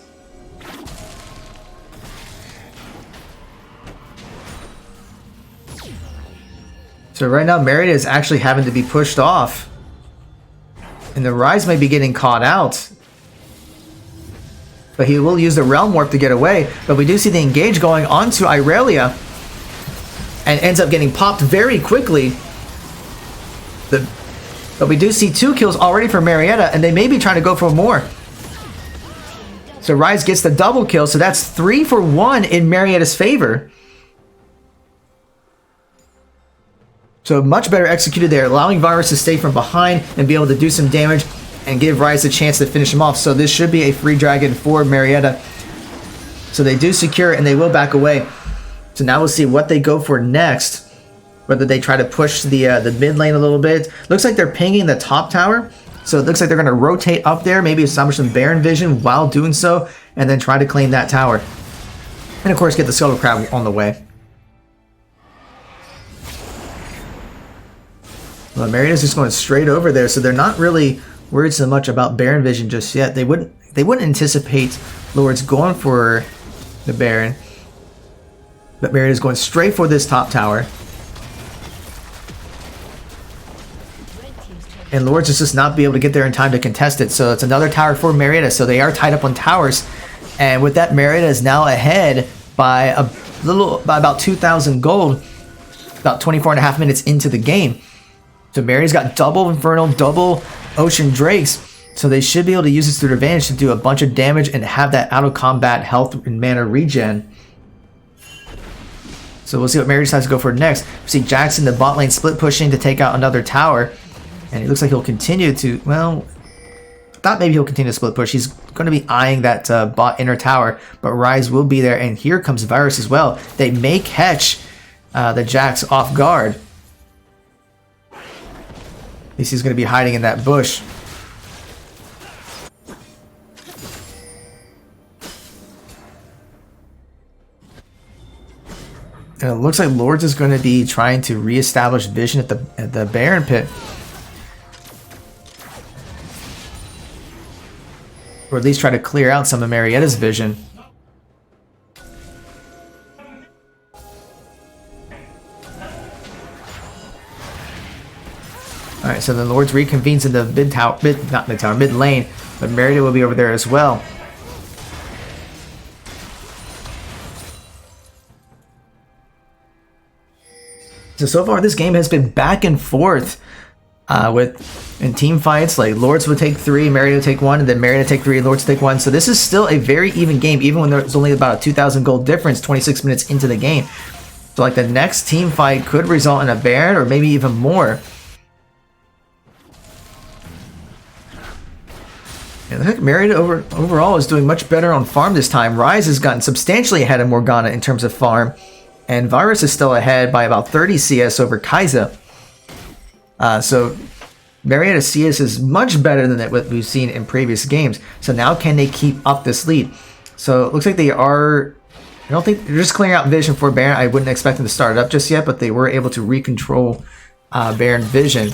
So right now, Marietta is actually having to be pushed off. And the Rise may be getting caught out. But he will use the Realm Warp to get away. But we do see the engage going onto Irelia. And ends up getting popped very quickly. But we do see 2 kills already for Marietta, and they may be trying to go for more. So Rise gets the double kill, so that's 3-for-1 in Marietta's favor. So much better executed there, allowing Varus to stay from behind and be able to do some damage and give Rise a chance to finish him off. So this should be a free dragon for Marietta. So they do secure it, and they will back away. So now we'll see what they go for next. Whether they try to push the mid lane a little bit. Looks like they're pinging the top tower. So it looks like they're going to rotate up there. Maybe establish some Baron Vision while doing so. And then try to claim that tower. And of course get the Scuttle Crab on the way. Well, Marietta's just going straight over there. So they're not really worried so much about Baron Vision just yet. They wouldn't anticipate Lourdes going for the Baron. But Marietta's going straight for this top tower. And Lourdes is just not be able to get there in time to contest it. So it's another tower for Marietta. So they are tied up on towers. And with that, Marietta is now ahead by about 2,000 gold. About 24.5 minutes into the game. So Marietta's got double Infernal, double Ocean Drakes. So they should be able to use this to their advantage to do a bunch of damage and have that out of combat health and mana regen. So we'll see what Marietta decides to go for next. We see Jackson, the bot lane, split pushing to take out another tower. And it looks like he'll continue to, well, I thought maybe he'll continue to split push. He's going to be eyeing that bot inner tower, but Rise will be there. And here comes Varus as well. They may catch the Jax off guard. At least he's going to be hiding in that bush. And it looks like Lourdes is going to be trying to reestablish vision at the Baron pit. Or at least try to clear out some of Marietta's vision. Alright, so then Lourdes reconvenes in the mid lane, but Marietta will be over there as well. So far this game has been back and forth in team fights. Like Lourdes would take 3, Marietta would take 1, and then Marietta take 3, and Lourdes take 1. So this is still a very even game, even when there's only about a 2,000 gold difference 26 minutes into the game. So like the next team fight could result in a Baron or maybe even more. And I think Marietta overall is doing much better on farm this time. Rise has gotten substantially ahead of Morgana in terms of farm. And Virus is still ahead by about 30 CS over Kai'Sa. So Marietta CS is much better than what we've seen in previous games. So now can they keep up this lead? So it looks like they are... I don't think they're just clearing out Vision for Baron. I wouldn't expect them to start it up just yet, but they were able to recontrol Baron Vision.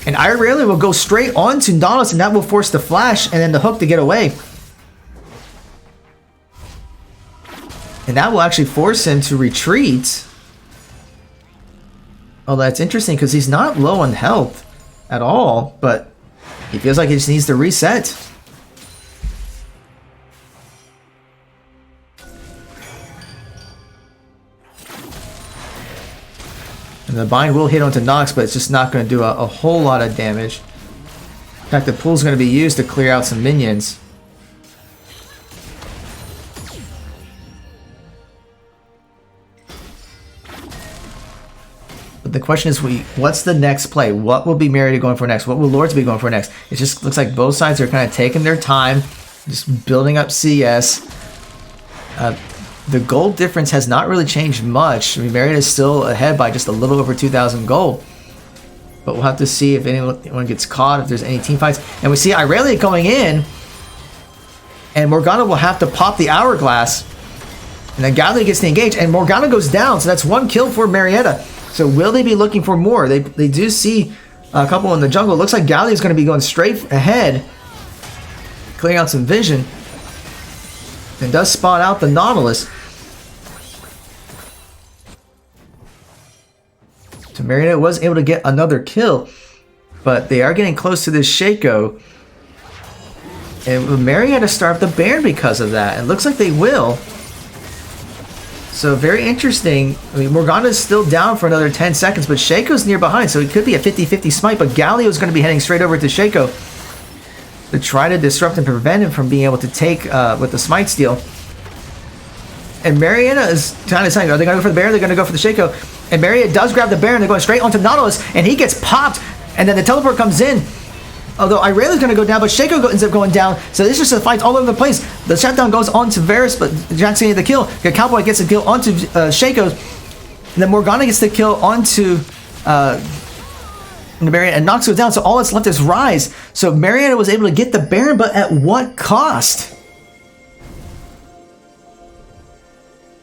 And Iron Rayleigh will go straight onto Nautilus, and that will force the flash and then the hook to get away. And that will actually force him to retreat. Oh, that's interesting because he's not low on health at all, but he feels like he just needs to reset. And the bind will hit onto Nox, but it's just not going to do a whole lot of damage. In fact, the pool is going to be used to clear out some minions. But the question is, what's the next play? What will be Marietta going for next? What will Lourdes be going for next? It just looks like both sides are kind of taking their time, just building up CS. The gold difference has not really changed much. I mean, Marietta is still ahead by just a little over 2,000 gold. But we'll have to see if anyone gets caught, if there's any team fights. And we see Irelia going in. And Morgana will have to pop the hourglass. And then Gallia gets to engage. And Morgana goes down. So that's one kill for Marietta. So will they be looking for more? They do see a couple in the jungle. It looks like Gallia is going to be going straight ahead. Clearing out some vision. And does spot out the Nautilus. So Marietta was able to get another kill. But they are getting close to this Shaco. And Marietta start the Baron because of that. It looks like they will. So very interesting. I mean, Morgana is still down for another 10 seconds, but Shaco's near behind. So it could be a 50-50 smite, but Galio is going to be heading straight over to Shaco to try to disrupt and prevent him from being able to take with the smite steal. And Marietta is kind of saying, are they going to go for the Baron? They're going to go for the Shaco. And Marietta does grab the Baron. They're going straight onto Nautilus, and he gets popped. And then the teleport comes in. Although Irelia is going to go down, but Shaco ends up going down. So this is just a fight all over the place. The shutdown goes on to Varus, but Jack's getting the kill. The Cowboy gets the kill onto Shaco. And then Morgana gets the kill onto Marietta, and Nox goes down. So all that's left is Rise. So Marietta was able to get the Baron, but at what cost?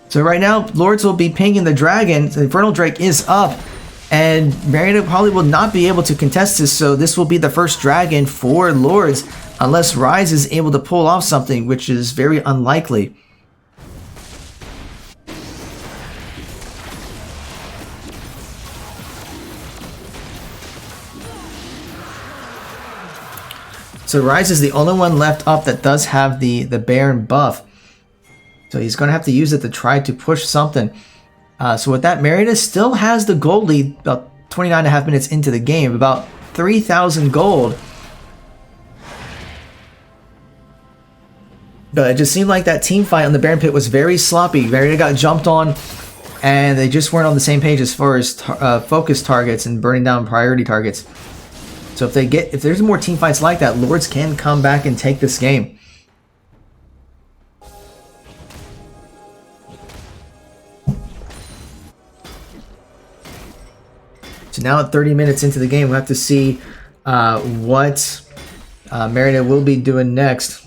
So right now, Lourdes will be pinging the Dragon. The Infernal Drake is up. And Marietta probably will not be able to contest this, so this will be the first Dragon for Lourdes, unless Rise is able to pull off something, which is very unlikely. So Rise is the only one left up that does have the Baron buff. So he's going to have to use it to try to push something. So with that, Marietta still has the gold lead about 29.5 minutes into the game, about 3,000 gold. But it just seemed like that team fight on the Baron Pit was very sloppy. Marietta got jumped on, and they just weren't on the same page as far as focus targets and burning down priority targets. So if there's more team fights like that, Lourdes can come back and take this game. So now at 30 minutes into the game, we'll have to see what Marietta will be doing next.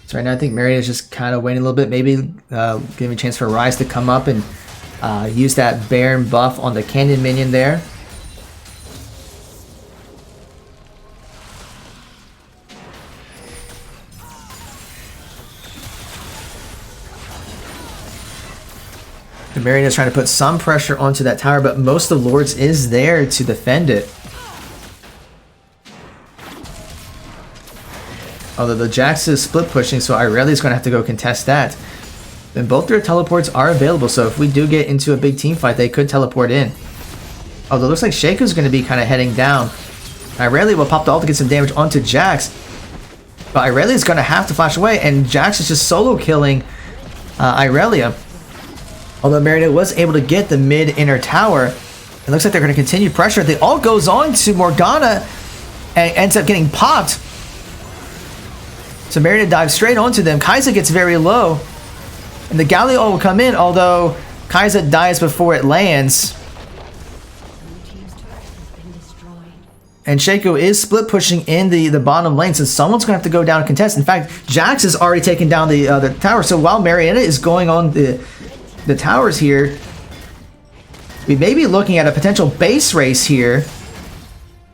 So right now I think Marietta's just kind of waiting a little bit, maybe giving a chance for Rise to come up and use that Baron buff on the Canyon minion there. Marietta's trying to put some pressure onto that tower, but most of Lourdes is there to defend it. Although the Jax is split pushing, so Irelia's going to have to go contest that. And both their teleports are available, so if we do get into a big team fight, they could teleport in. Although it looks like Shaco's going to be kind of heading down. Irelia will pop the ult to get some damage onto Jax. But Irelia is going to have to flash away, and Jax is just solo killing Irelia. Although Marietta was able to get the mid-inner tower, it looks like they're going to continue pressure. They all goes on to Morgana and ends up getting popped. So Marietta dives straight onto them. Kai'Sa gets very low, and the Galio will come in, although Kai'Sa dies before it lands. And Shaco is split pushing in the bottom lane, so someone's going to have to go down and contest. In fact, Jax has already taken down the tower, so while Marietta is going on the towers here, we may be looking at a potential base race here.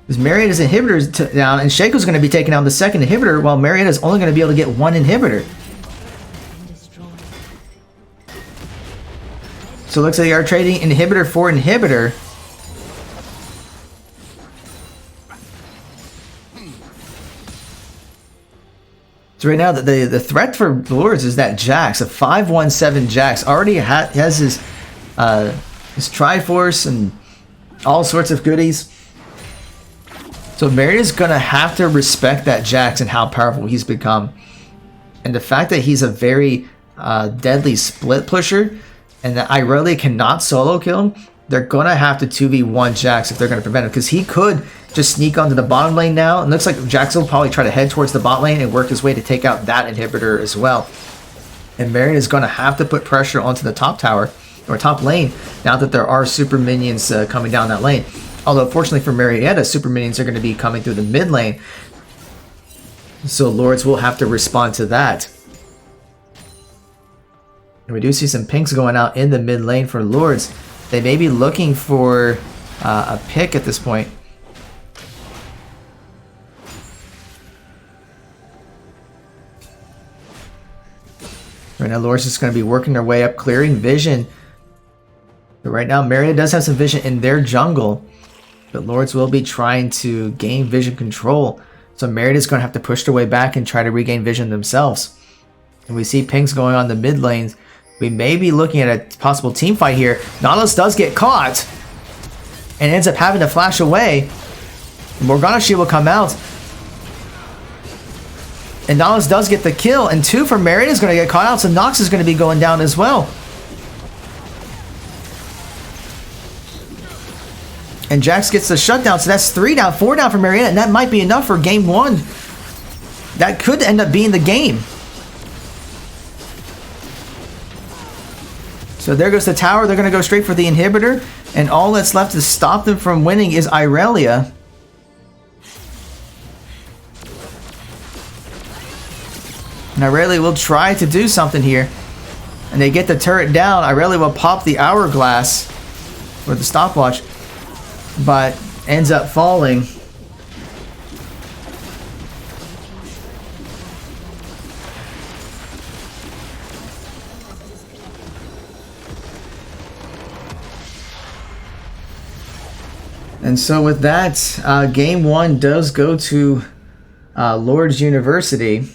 Because Marietta's inhibitor is down, and Shaco's going to be taking down the second inhibitor, while Marietta's only going to be able to get one inhibitor. So it looks like they are trading inhibitor for inhibitor. So right now, the threat for Lourdes is that Jax, a 517 Jax, already has his Triforce and all sorts of goodies. So Marietta's going to have to respect that Jax and how powerful he's become. And the fact that he's a very deadly split pusher, and that Irelia cannot solo kill him, they're going to have to 2v1 Jax if they're going to prevent him. Because he could just sneak onto the bottom lane now. And looks like Jax will probably try to head towards the bot lane and work his way to take out that inhibitor as well. And Marietta is going to have to put pressure onto the top tower, or top lane, now that there are super minions coming down that lane. Although, fortunately for Marietta, super minions are going to be coming through the mid lane. So Lourdes will have to respond to that. And we do see some pinks going out in the mid lane for Lourdes. They may be looking for a pick at this point. Right now, Lourdes is going to be working their way up, clearing vision. But right now, Marietta does have some vision in their jungle. But Lourdes will be trying to gain vision control. So Marietta is going to have to push their way back and try to regain vision themselves. And we see pinks going on the mid lanes. We may be looking at a possible team fight here. Nautilus does get caught and ends up having to flash away. Morgana shield will come out. And Nautilus does get the kill. And 2 from Marietta is going to get caught out. So Nox is going to be going down as well. And Jax gets the shutdown. So that's 3 down, 4 down for Marietta. And that might be enough for game 1. That could end up being the game. So there goes the tower. They're going to go straight for the inhibitor. And all that's left to stop them from winning is Irelia. And Irelia will try to do something here. And they get the turret down. Irelia will pop the hourglass for the stopwatch. But ends up falling. And so with that, game 1 does go to Lourdes University.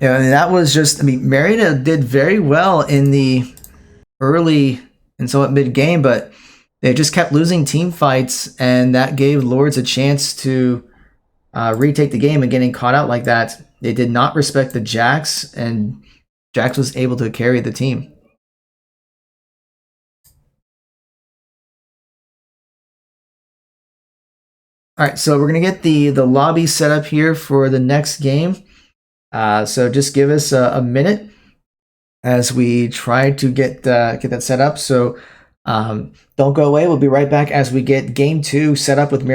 Yeah, and that was just, I mean, Marietta did very well in the early and somewhat mid-game, but they just kept losing team fights, and that gave Lourdes a chance to retake the game, and getting caught out like that, they did not respect the Jax, and Jax was able to carry the team. All right, so we're going to get the lobby set up here for the next game. So just give us a minute as we try to get that set up. So don't go away. We'll be right back as we get game 2 set up with Marietta.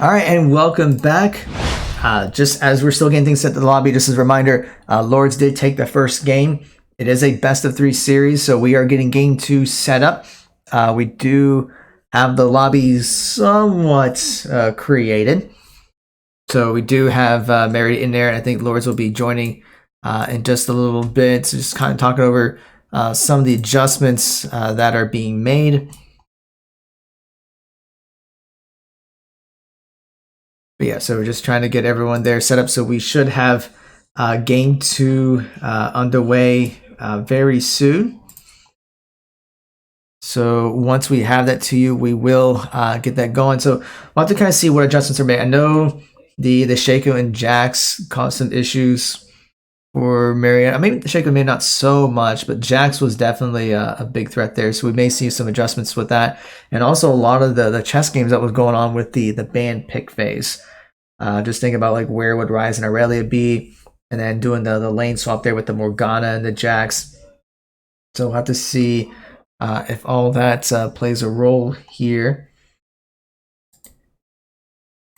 All right, and welcome back. Just as we're still getting things set to the lobby, just as a reminder, Lourdes did take the first game. It is a best of 3 series, so we are getting game 2 set up. We do have the lobby somewhat created. So we do have Marietta in there, and I think Lourdes will be joining in just a little bit. So just kind of talking over some of the adjustments that are being made. But yeah, so we're just trying to get everyone there set up. So we should have game 2 underway very soon. So once we have that to you, we will get that going. So we'll have to kind of see what adjustments are made. I know the Shaco and Jax caused some issues for Marietta. Maybe the Shaco may not so much, but Jax was definitely a big threat there. So we may see some adjustments with that. And also a lot of the chess games that was going on with the band pick phase. Just think about like where would Ryze and Aurelia be, and then doing the lane swap there with the Morgana and the Jax. So we'll have to see if all that plays a role here.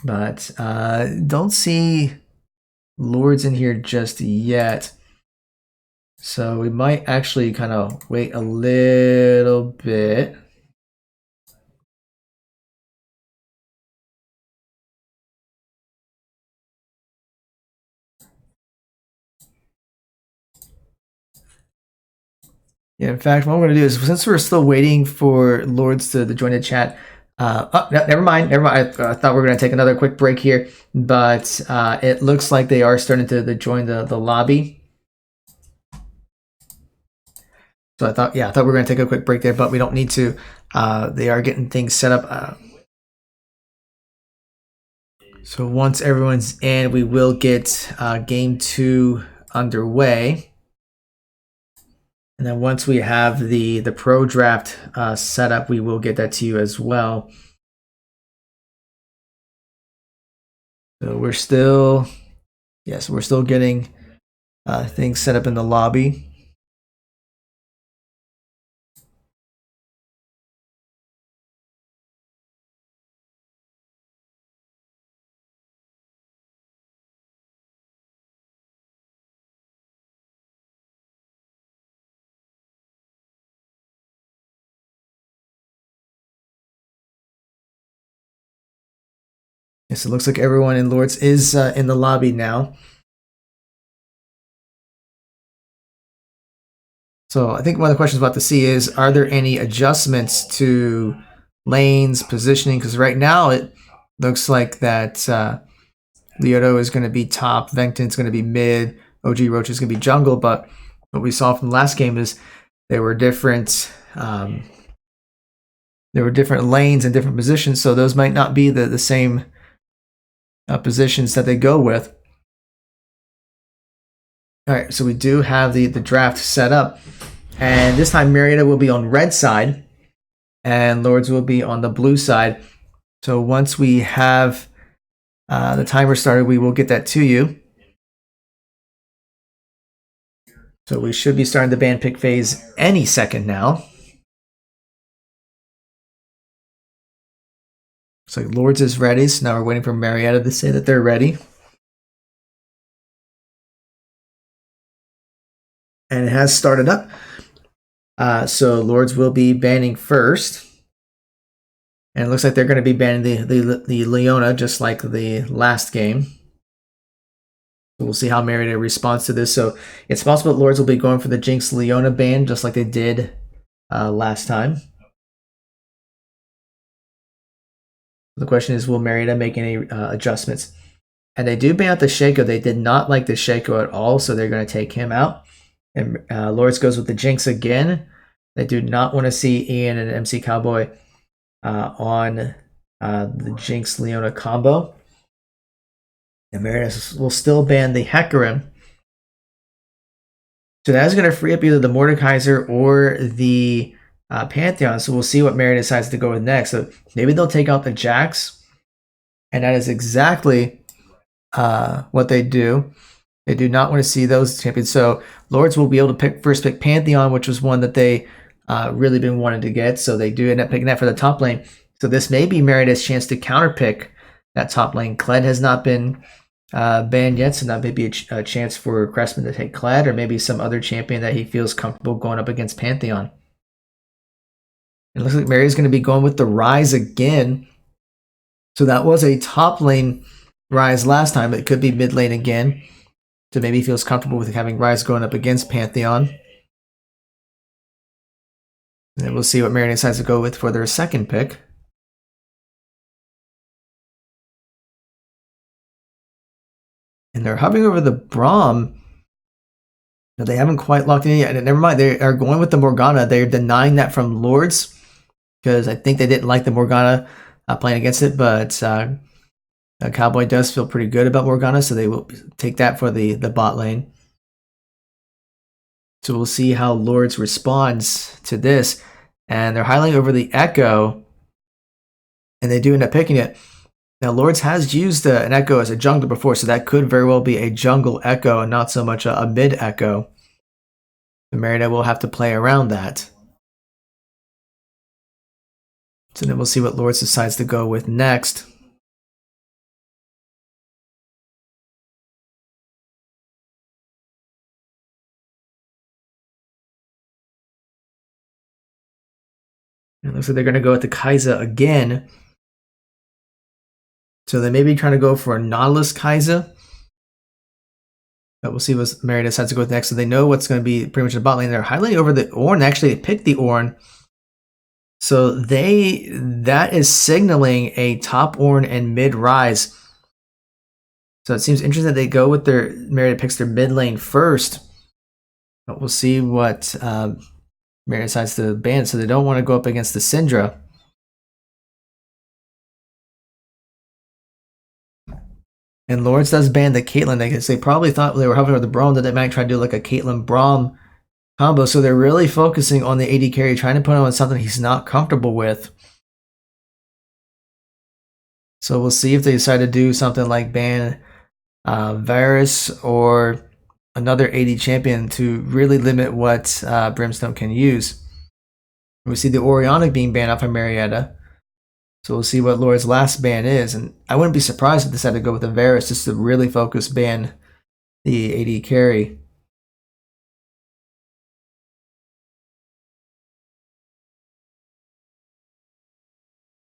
But don't see Lourdes in here just yet. So we might actually kind of wait a little bit. Yeah, in fact, what I'm going to do is, since we're still waiting for Lourdes to join the chat, oh, no, never mind. I thought we were going to take another quick break here, but it looks like they are starting to join the lobby. So I thought we were going to take a quick break there, but we don't need to. They are getting things set up. So once everyone's in, we will get game 2 underway. And then once we have the pro draft set up, we will get that to you as well. So we're still getting things set up in the lobby. Yes, it looks like everyone in Lourdes is in the lobby now. So I think one of the questions about to see is, are there any adjustments to lanes, positioning? Because right now it looks like that Leoto is going to be top, Vengton's going to be mid, OG Roach is going to be jungle, but what we saw from the last game is there were different lanes and different positions, so those might not be the same positions that they go with. All right, so we do have the draft set up, and this time Marietta will be on red side, and Lourdes will be on the blue side. So once we have the timer started, we will get that to you. So we should be starting the band pick phase any second now. So Lourdes is ready, so now we're waiting for Marietta to say that they're ready. And it has started up. So Lourdes will be banning first. And it looks like they're going to be banning the Leona, just like the last game. So we'll see how Marietta responds to this. So it's possible that Lourdes will be going for the Jinx Leona ban, just like they did last time. The question is, will Marietta make any adjustments? And they do ban out the Shaco. They did not like the Shaco at all, so they're going to take him out. And Lourdes goes with the Jinx again. They do not want to see Ian and MC Cowboy on the Jinx Leona combo. And Marietta will still ban the Hecarim. So that is going to free up either the Mordekaiser or the Pantheon. So we'll see what Marietta decides to go with next. So maybe they'll take out the Jax. And that is exactly what they do. They do not want to see those champions. So Lourdes will be able to first pick Pantheon, which was one that they really been wanting to get. So they do end up picking that for the top lane. So this may be Marietta's chance to counterpick that top lane. Kled has not been banned yet, so that may be a chance for Cressman to take Kled, or maybe some other champion that he feels comfortable going up against Pantheon. It looks like Mary's going to be going with the Rise again. So that was a top lane Rise last time. It could be mid lane again. So maybe he feels comfortable with having Rise going up against Pantheon. And then we'll see what Mary decides to go with for their second pick. And they're hovering over the Braum. No, they haven't quite locked in yet. Never mind, they are going with the Morgana. They're denying that from Lourdes, because I think they didn't like the Morgana playing against it, but Cowboy does feel pretty good about Morgana, so they will take that for the bot lane. So we'll see how Lourdes responds to this. And they're highlighting over the Echo, and they do end up picking it. Now, Lourdes has used an Echo as a jungler before, so that could very well be a jungle Echo and not so much a mid Echo. Marietta will have to play around that. So then we'll see what Lourdes decides to go with next. It looks like they're going to go with the Kai'Sa again. So they may be trying to go for a Nautilus Kai'Sa. But we'll see what Marietta decides to go with next. So they know what's going to be pretty much the bot lane. They're highlighting over the Ornn. Actually, they picked the Ornn. So that is signaling a top Ornn and mid Rise. So it seems interesting that they go with their Marietta picks their mid lane first. But we'll see what Marietta decides to ban. So they don't want to go up against the Syndra. And Lourdes does ban the Caitlyn. They probably thought they were hovering over the Braum that they might try to do like a Caitlyn Braum combo. So they're really focusing on the AD carry, trying to put him on something he's not comfortable with. So we'll see if they decide to do something like ban Varus or another AD champion to really limit what Brimstone can use. We see the Orionic being banned off of Marietta. So we'll see what Lourdes' last ban is. And I wouldn't be surprised if they decided to go with the Varus just to really focus ban the AD carry.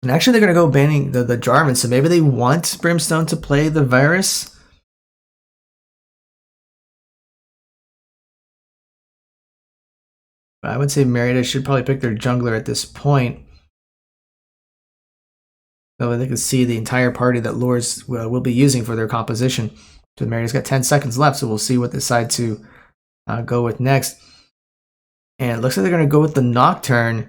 And actually they're going to go banning the Jarvan. So maybe they want Brimstone to play the Varus. But I would say Marietta should probably pick their jungler at this point. So they can see the entire party that Lourdes will be using for their composition. So Marietta's got 10 seconds left, so we'll see what they decide to go with next. And it looks like they're going to go with the Nocturne.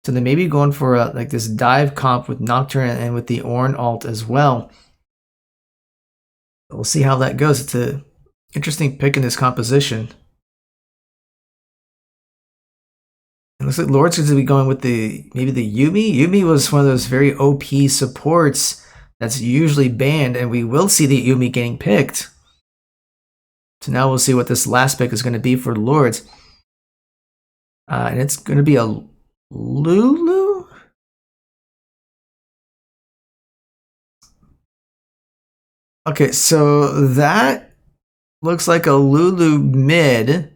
So they may be going for like this dive comp with Nocturne and with the Ornn ult as well. We'll see how that goes. It's an interesting pick in this composition. It looks like Lourdes is going to be going with maybe the Yuumi. Yuumi was one of those very OP supports that's usually banned, and we will see the Yuumi getting picked. So now we'll see what this last pick is going to be for Lourdes. And it's going to be a Lulu? Okay, so that looks like a Lulu mid.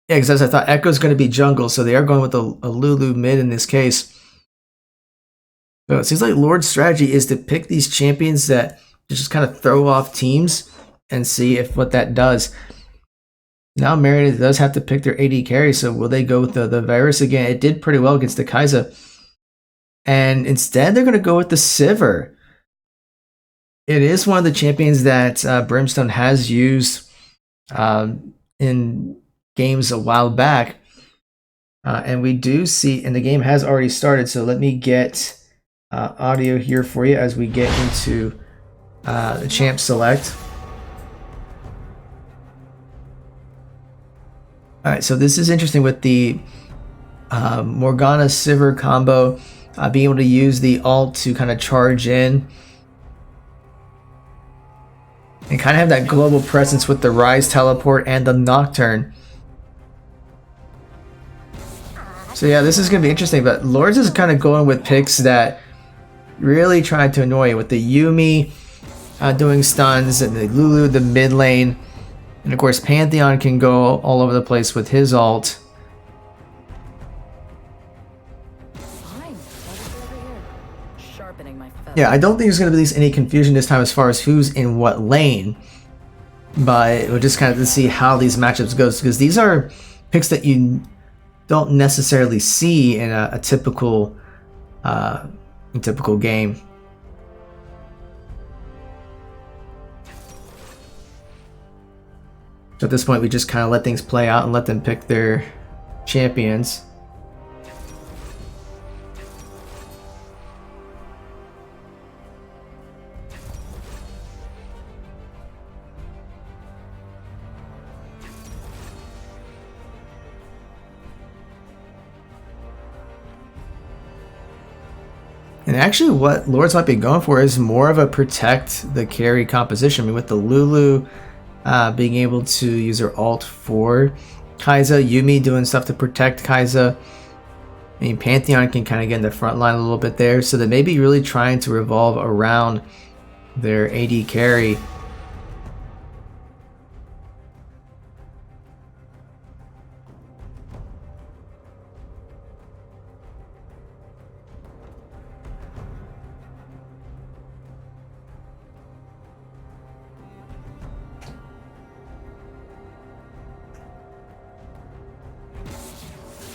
Yeah, because as I thought, Echo's going to be jungle, so they are going with a Lulu mid in this case. So it seems like Lourdes' strategy is to pick these champions that just kind of throw off teams and see if what that does. Now Marietta does have to pick their AD carry, so will they go with the Varus again? It did pretty well against the Kai'Sa. And instead, they're going to go with the Sivir. It is one of the champions that Brimstone has used in games a while back. And we do see, and the game has already started, so let me get audio here for you as we get into the champ select. All right, so this is interesting with the Morgana Sivir combo, being able to use the ult to kind of charge in and kind of have that global presence with the Rise teleport and the Nocturne. So yeah, this is going to be interesting, but Lourdes is kind of going with picks that really tried to annoy you with the Yumi doing stuns and the Lulu the mid lane. And of course Pantheon can go all over the place with his ult. Yeah, I don't think there's going to be any confusion this time as far as who's in what lane. But we'll just kind of see how these matchups goes, because these are picks that you don't necessarily see in a typical game. So at this point, we just kind of let things play out and let them pick their champions. And actually what Lourdes might be going for is more of a protect the carry composition. I mean, with the Lulu being able to use her ult for Kai'Sa, Yumi doing stuff to protect Kai'Sa. I mean, Pantheon can kind of get in the front line a little bit there. So they may be really trying to revolve around their AD carry.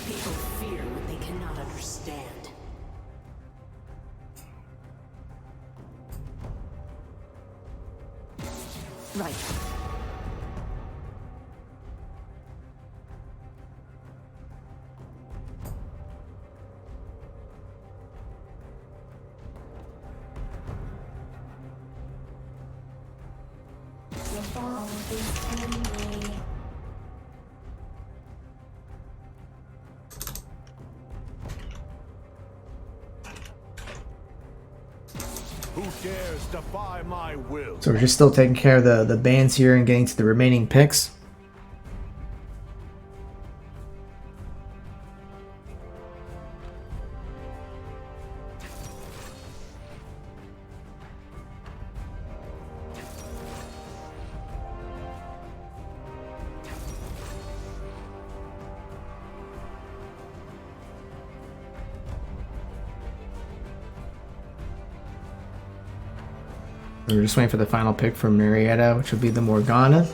People fear what they cannot understand. Right. The ball is angry. Who dares defy my will? So we're just still taking care of the bans here and getting to the remaining picks. We're just waiting for the final pick from Marietta, which would be the Morgana.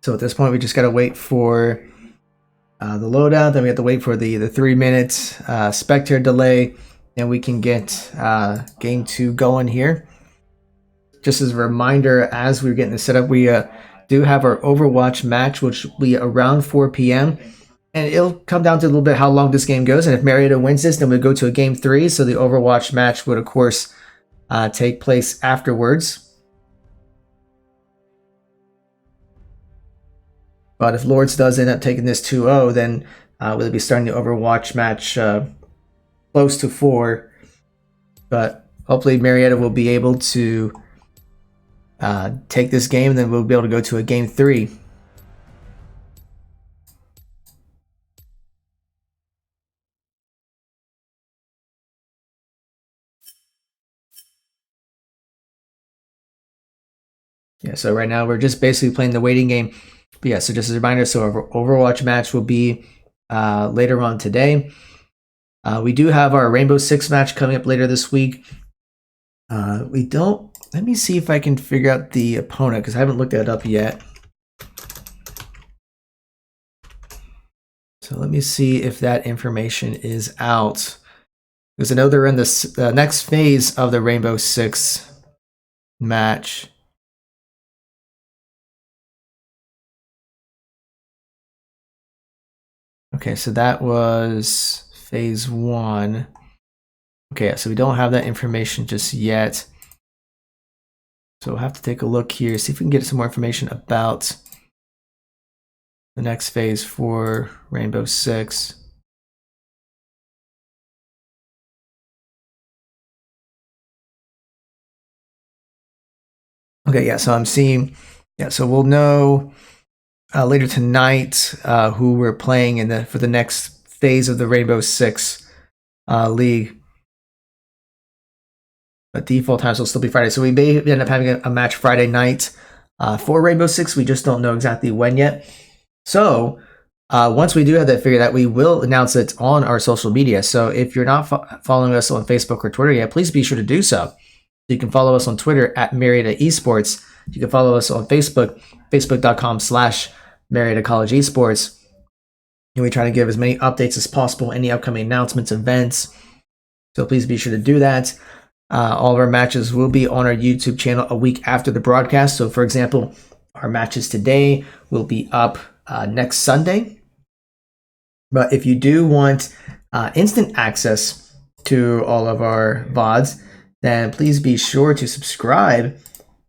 So at this point, we just got to wait for the loadout. Then we have to wait for the 3 minutes spectator delay. And we can get game 2 going here. Just as a reminder, as we're getting this set up, we do have our Overwatch match, which will be around 4 p.m. And it'll come down to a little bit how long this game goes. And if Marietta wins this, then we'll go to a game 3. So the Overwatch match would, of course, take place afterwards. But if Lourdes does end up taking this 2-0, then we'll be starting the Overwatch match close to 4. But hopefully Marietta will be able to take this game, and then we'll be able to go to a game 3. Yeah, so right now we're just basically playing the waiting game. But yeah, so just as a reminder, so our Overwatch match will be later on today. We do have our Rainbow Six match coming up later this week. We don't... Let me see if I can figure out the opponent, because I haven't looked that up yet. So let me see if that information is out. Because I know they're in the next phase of the Rainbow Six match. Okay, so that was phase 1. Okay, so we don't have that information just yet. So we'll have to take a look here, see if we can get some more information about the next phase for Rainbow Six. Okay, yeah, so I'm seeing, yeah, so we'll know later tonight who we're playing for the next phase of the Rainbow Six League. But default times will still be Friday. So we may end up having a match Friday night for Rainbow Six. We just don't know exactly when yet. So once we do have that figured out, we will announce it on our social media. So if you're not following us on Facebook or Twitter yet, please be sure to do so. You can follow us on Twitter at Marietta Esports. You can follow us on Facebook, facebook.com/Marietta College Esports. And we try to give as many updates as possible, any upcoming announcements, events. So please be sure to do that. All of our matches will be on our YouTube channel a week after the broadcast. So for example, our matches today will be up next Sunday. But if you do want instant access to all of our VODs, then please be sure to subscribe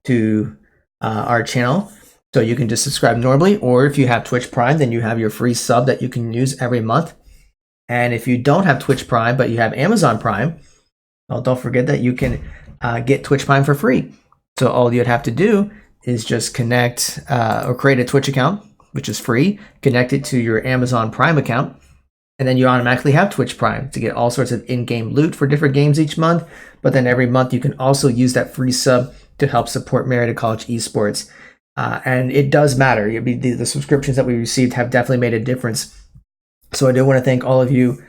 to our channel. So you can just subscribe normally, or if you have Twitch Prime, then you have your free sub that you can use every month. And if you don't have Twitch Prime, but you have Amazon Prime, well, don't forget that you can get Twitch Prime for free. So all you'd have to do is just connect or create a Twitch account, which is free, connect it to your Amazon Prime account, and then you automatically have Twitch Prime to get all sorts of in-game loot for different games each month. But then every month you can also use that free sub to help support Marietta College Esports. And it does matter. The subscriptions that we received have definitely made a difference. So I do want to thank all of you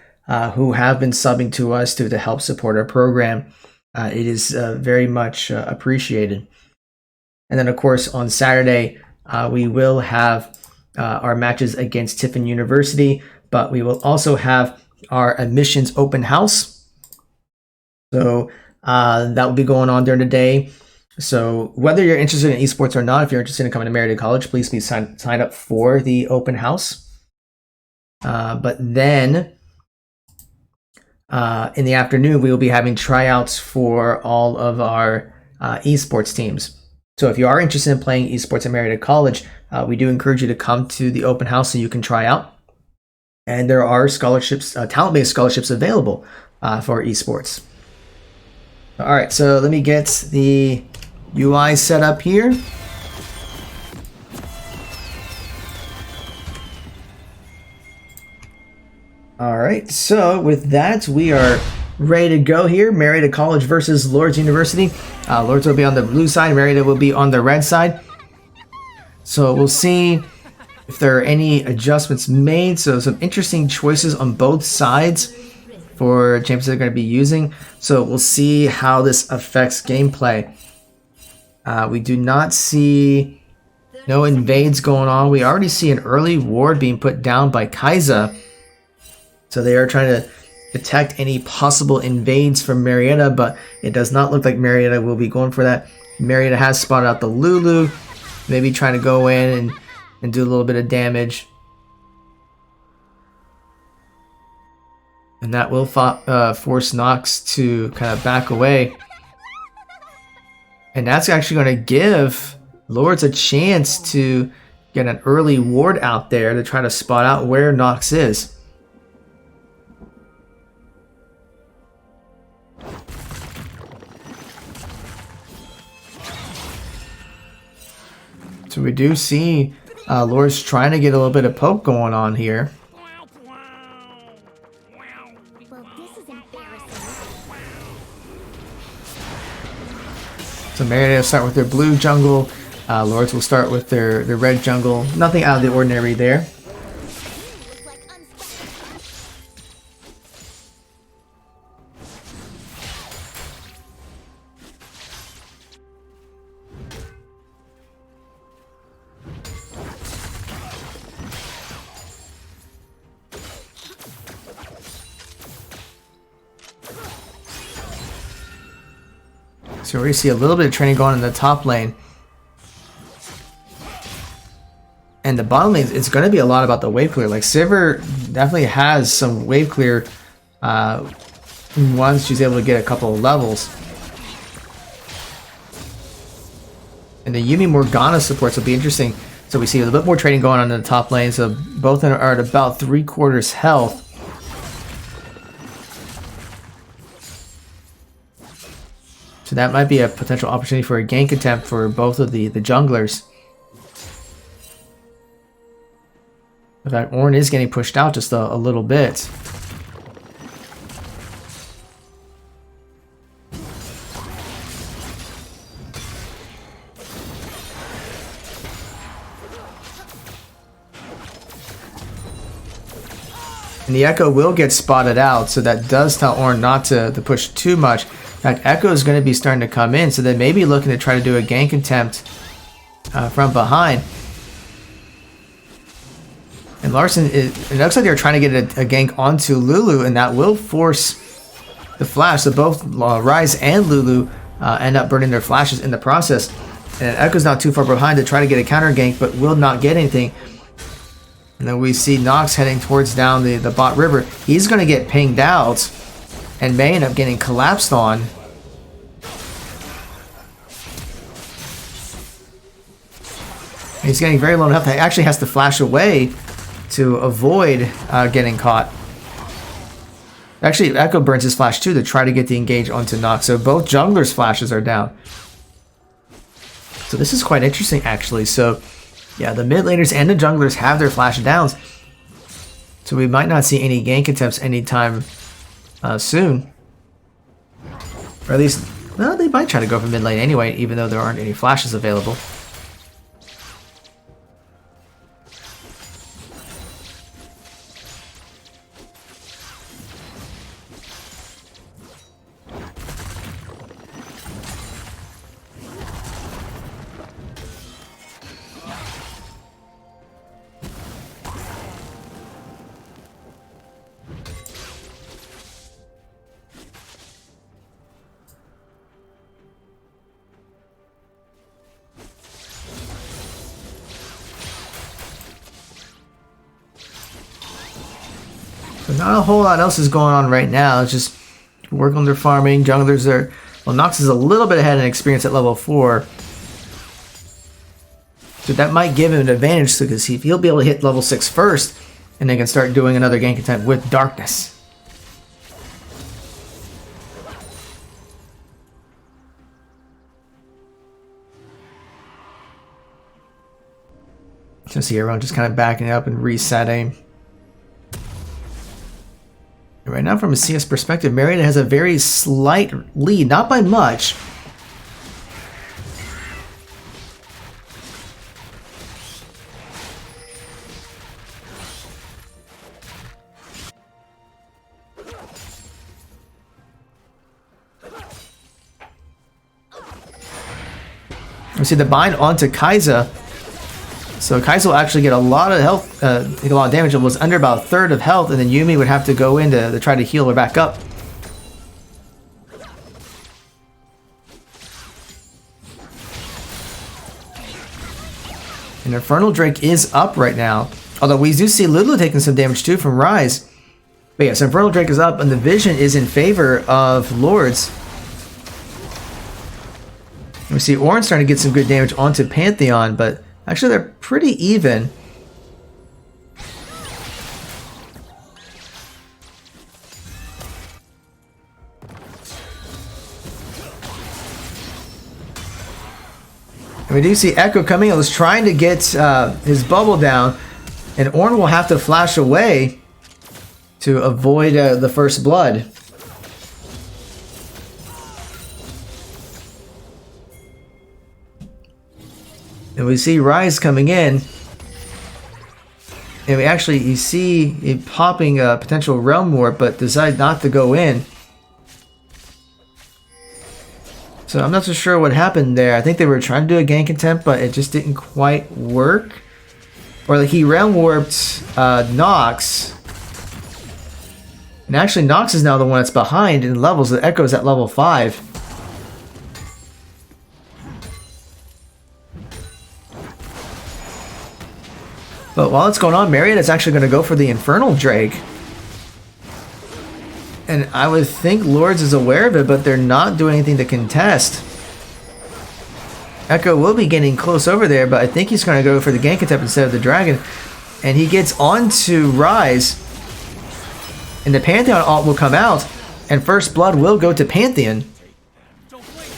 who have been subbing to us to help support our program. It is very much appreciated. And then, of course, on Saturday, we will have our matches against Tiffin University, but we will also have our admissions open house. So that will be going on during the day. So whether you're interested in esports or not, if you're interested in coming to Marietta College, please be signed up for the open house. But then in the afternoon, we will be having tryouts for all of our esports teams. So if you are interested in playing esports at Marietta College, we do encourage you to come to the open house so you can try out. And there are scholarships, talent-based scholarships available for esports. All right, so let me get the UI set up here. All right, so with that, we are ready to go here. Marietta College versus Lourdes University. Lourdes will be on the blue side, Marietta will be on the red side. So we'll see if there are any adjustments made. So some interesting choices on both sides for champions they're going to be using. So we'll see how this affects gameplay. We do not see no invades going on. We already see an early ward being put down by Kaiza. So they are trying to detect any possible invades from Marietta, but it does not look like Marietta will be going for that. Marietta has spotted out the Lulu, maybe trying to go in and do a little bit of damage. And that will force Nox to kind of back away. And that's actually going to give Lourdes a chance to get an early ward out there to try to spot out where Nox is. So we do see Lourdes trying to get a little bit of poke going on here. So Marietta will start with their blue jungle. Lourdes will start with their red jungle. Nothing out of the ordinary there. So we already see a little bit of training going in the top lane. And the bottom lane, it's going to be a lot about the wave clear. Like, Sivir definitely has some wave clear once she's able to get a couple of levels. And the Yumi Morgana supports will be interesting. So we see a little bit more trading going on in the top lane. So both are at about 3/4 health. So that might be a potential opportunity for a gank attempt for both of the junglers. In fact, Ornn is getting pushed out just a little bit. And the Echo will get spotted out, so that does tell Ornn not to push too much. In fact, Echo is going to be starting to come in, so they may be looking to try to do a gank attempt from behind. And Larson, it looks like they're trying to get a gank onto Lulu, and that will force the flash. So both Rise and Lulu end up burning their flashes in the process. And Echo's not too far behind to try to get a counter gank, but will not get anything. And then we see Nox heading towards down the bot river. He's going to get pinged out and may end up getting collapsed on. He's getting very low enough that he actually has to flash away to avoid getting caught. Actually, Echo burns his flash too to try to get the engage onto Nox. So both junglers' flashes are down. So this is quite interesting, actually. So yeah, the mid laners and the junglers have their flash downs. So we might not see any gank attempts anytime soon. Or at least, well, they might try to go for mid lane anyway, even though there aren't any flashes available. So not a whole lot else is going on right now. It's just work on their farming. Junglers are... Well, Nox is a little bit ahead in experience at level 4. So that might give him an advantage because he'll be able to hit level 6 first. And they can start doing another gank attempt with Darkness. So see everyone just kind of backing up and resetting. Right now, from a CS perspective, Marietta has a very slight lead, not by much. We see the bind onto Kai'Sa. So Kai'Sa will actually get a lot of health, take a lot of damage. It was under about a third of health, and then Yuumi would have to go in to try to heal her back up. And Infernal Drake is up right now. Although we do see Lulu taking some damage too from Rise. But yes, Infernal Drake is up, and the vision is in favor of Lourdes. We see Ornn starting to get some good damage onto Pantheon, but actually they're pretty even. And we do see Echo coming. I was trying to get his bubble down, and Ornn will have to flash away to avoid the first blood. And we see Rise coming in, and you see it popping a potential Realm Warp, but decide not to go in. So I'm not so sure what happened there. I think they were trying to do a gank attempt, but it just didn't quite work. Or like he Realm Warped Nox. And actually Nox is now the one that's behind in levels. The Echo's at level 5. But while it's going on, Marietta's actually going to go for the Infernal Drake. And I would think Lourdes is aware of it, but they're not doing anything to contest. Echo will be getting close over there, but I think he's going to go for the gank attempt instead of the dragon. And he gets onto Rise. And the Pantheon ult will come out, and first blood will go to Pantheon.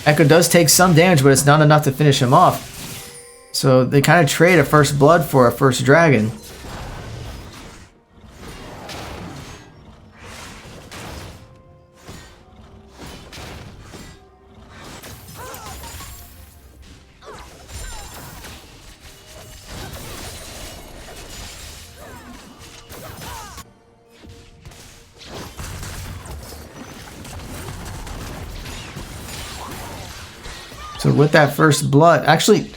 Echo does take some damage, but it's not enough to finish him off. So they kind of trade a first blood for a first dragon. So with that first blood, actually,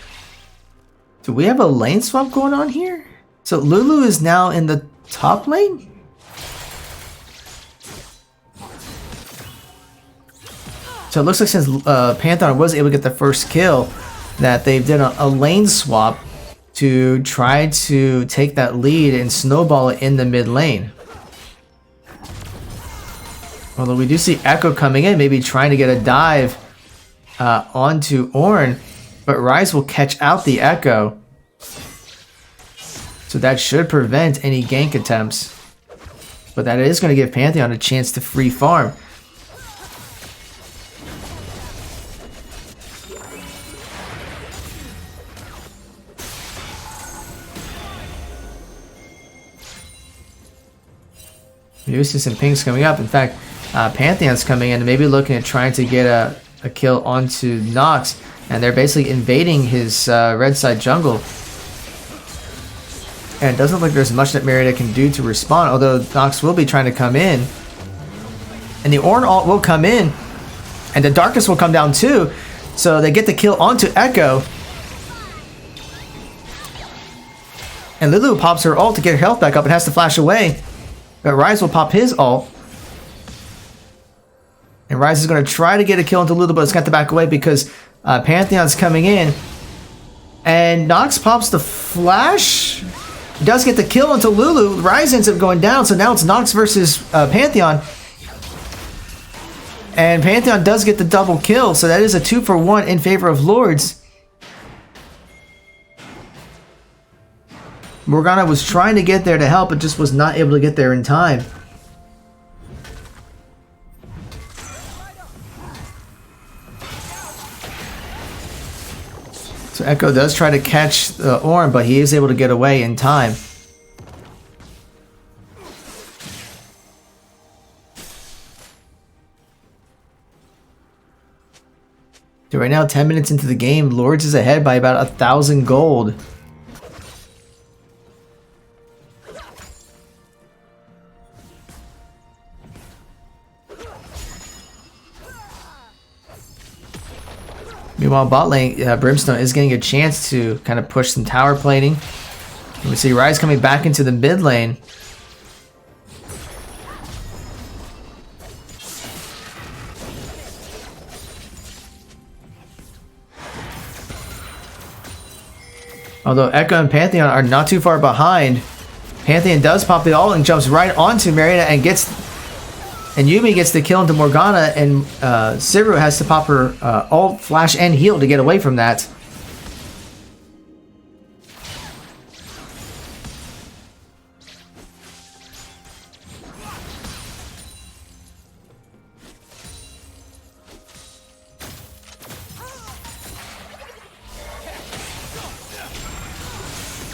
do we have a lane swap going on here? So Lulu is now in the top lane? So it looks like since Pantheon was able to get the first kill, that they've done a lane swap to try to take that lead and snowball it in the mid lane. Although we do see Echo coming in, maybe trying to get a dive onto Ornn, but Rise will catch out the Echo. So that should prevent any gank attempts. But that is going to give Pantheon a chance to free farm. We do see some pings coming up. In fact, Pantheon's coming in and maybe looking at trying to get a kill onto Nox. And they're basically invading his red side jungle. And it doesn't look like there's much that Marietta can do to respond, although Nox will be trying to come in. And the Ornn ult will come in. And the Darkness will come down too. So they get the kill onto Echo. And Lulu pops her ult to get her health back up and has to flash away. But Rise will pop his ult. And Rise is going to try to get a kill into Lulu, but it's got to back away because Pantheon's coming in. And Nox pops the flash. He does get the kill into Lulu. Rise ends up going down, so now it's Nox versus Pantheon. And Pantheon does get the double kill, so that is a 2-for-1 in favor of Lourdes. Morgana was trying to get there to help, but just was not able to get there in time. So Echo does try to catch the Ornn, but he is able to get away in time. So right now, 10 minutes into the game, Lourdes is ahead by about 1,000 gold. Meanwhile, bot lane, Brimstone is getting a chance to kind of push some tower plating. And we see Rise coming back into the mid lane. Although Echo and Pantheon are not too far behind, Pantheon does pop the ult and jumps right onto Marietta and Yuumi gets the kill into Morgana, and Siru has to pop her ult, flash, and heal to get away from that.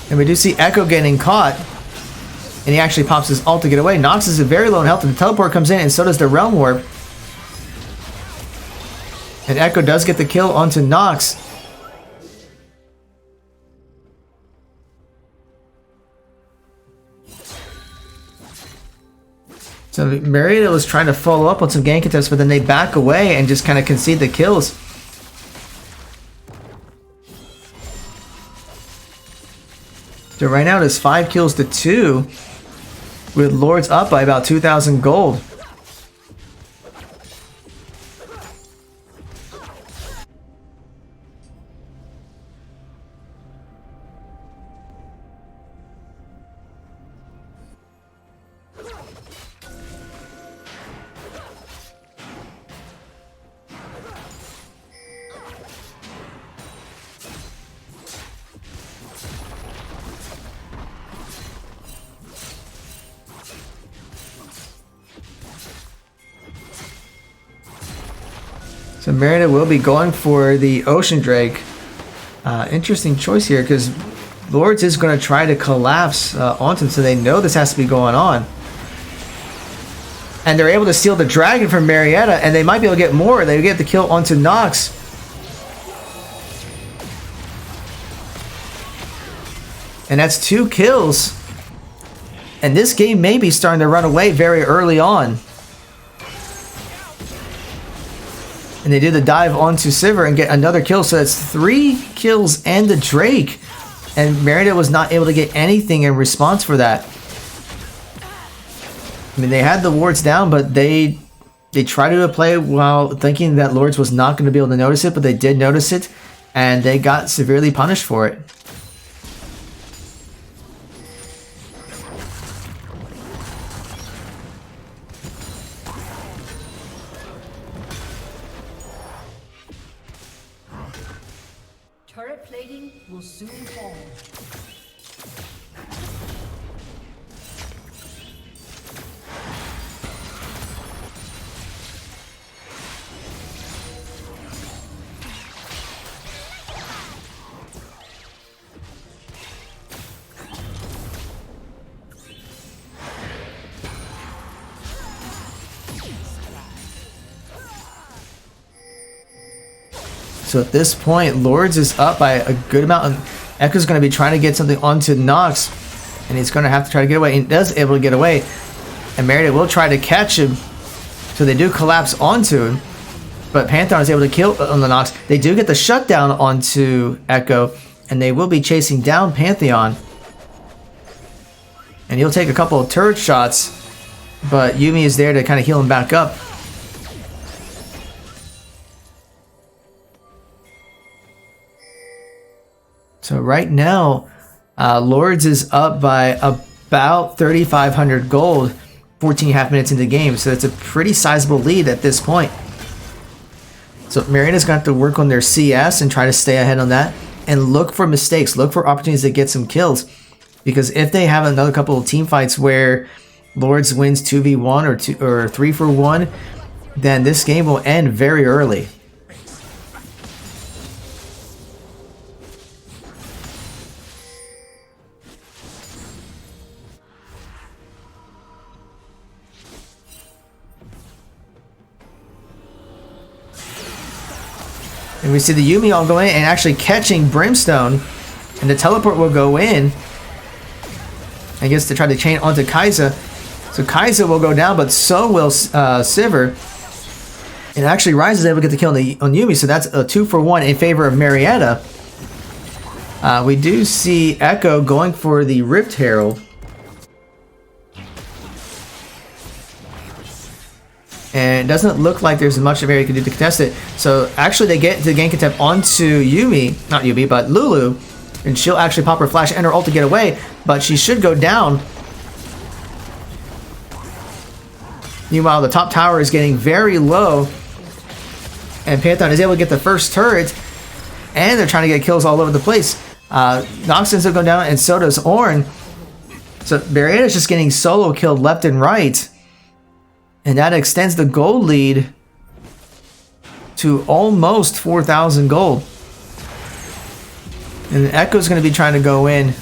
And we do see Echo getting caught. And he actually pops his ult to get away. Nox is very low in health, and the teleport comes in, and so does the Realm Warp. And Echo does get the kill onto Nox. So Marietta was trying to follow up on some gank attempts, but then they back away and just kind of concede the kills. So right now it is 5 kills to 2. With Lourdes up by about 2,000 gold. So Marietta will be going for the Ocean Drake. Interesting choice here because Lourdes is going to try to collapse onto him, so they know this has to be going on. And they're able to steal the dragon from Marietta, and they might be able to get more. They get the kill onto Nox. And that's 2 kills. And this game may be starting to run away very early on. And they do the dive onto Sivir and get another kill. So that's 3 kills and the Drake. And Marietta was not able to get anything in response for that. I mean, they had the wards down, but they tried to play while thinking that Lourdes was not going to be able to notice it, but they did notice it, and they got severely punished for it. Turret plating will soon fall. So at this point, Lourdes is up by a good amount. Echo's going to be trying to get something onto Nox, and he's going to have to try to get away. And he does able to get away, and Marietta will try to catch him. So they do collapse onto him, but Pantheon is able to kill on the Nox. They do get the shutdown onto Echo, and they will be chasing down Pantheon. And he'll take a couple of turret shots, but Yuumi is there to kind of heal him back up. So right now, Lourdes is up by about 3,500 gold, 14.5 minutes into the game. So it's a pretty sizable lead at this point. So Marietta's going to have to work on their CS and try to stay ahead on that. And look for mistakes. Look for opportunities to get some kills. Because if they have another couple of team fights where Lourdes wins 2v1 or 3-for-1, then this game will end very early. And we see the Yuumi all go in and actually catching Brimstone. And the teleport will go in. I guess to try to chain onto Kai'Sa. So Kai'Sa will go down, but so will Sivir. And actually Ryze is able to get the kill on Yuumi. So that's a 2-for-1 in favor of Marietta. We do see Echo going for the Rift Herald. And it doesn't look like there's much Marietta can do to contest it. So actually they get the gank attempt onto Yuumi. Not Yuumi, but Lulu. And she'll actually pop her flash and her ult to get away. But she should go down. Meanwhile, the top tower is getting very low. And Pantheon is able to get the first turret. And they're trying to get kills all over the place. Nox ends up going down, and so does Ornn. So Marietta's just getting solo killed left and right. And that extends the gold lead to almost 4,000 gold. And Echo's going to be trying to go in.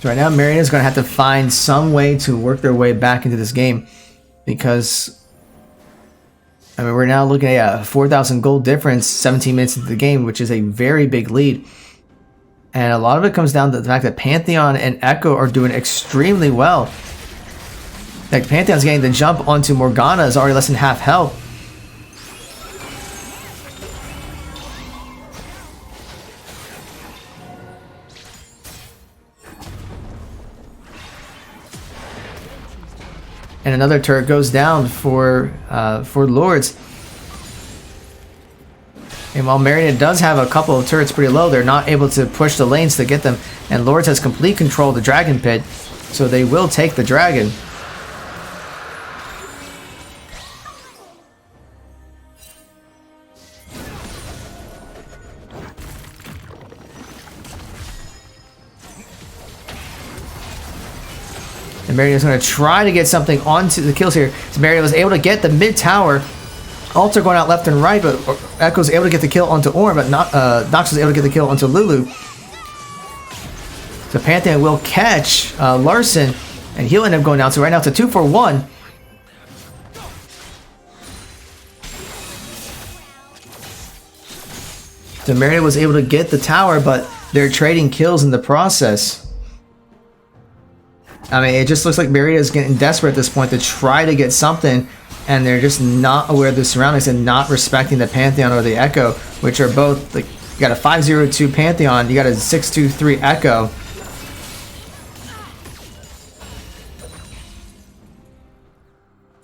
So right now, Marietta's going to have to find some way to work their way back into this game. Because, I mean, we're now looking at a 4,000 gold difference 17 minutes into the game, which is a very big lead. And a lot of it comes down to the fact that Pantheon and Echo are doing extremely well. Like, Pantheon's getting the jump onto Morgana is already less than half health. And another turret goes down for Lourdes. And while Marietta does have a couple of turrets pretty low, they're not able to push the lanes to get them. And Lourdes has complete control of the Dragon Pit, so they will take the dragon. Marietta's going to try to get something onto the kills here. So Marietta was able to get the mid tower. Alter going out left and right, but Echo's able to get the kill onto Orn, but not, Nox was able to get the kill onto Lulu. So Pantheon will catch Larson, and he'll end up going down. So right now it's a 2-for-1. So Marietta was able to get the tower, but they're trading kills in the process. I mean, it just looks like Marietta's getting desperate at this point to try to get something, and they're just not aware of the surroundings and not respecting the Pantheon or the Echo, which are both, like, you got a 5-0-2 Pantheon, you got a 6-2-3 Echo.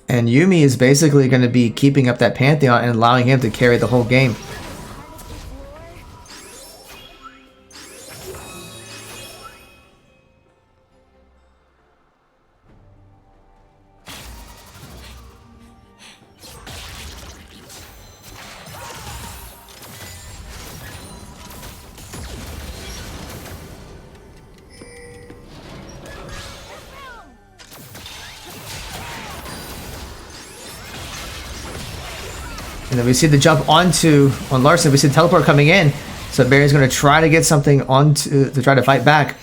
And Yuumi is basically going to be keeping up that Pantheon and allowing him to carry the whole game. And then we see the jump on Larson. We see the teleport coming in. So Barry's going to try to get something onto to try to fight back.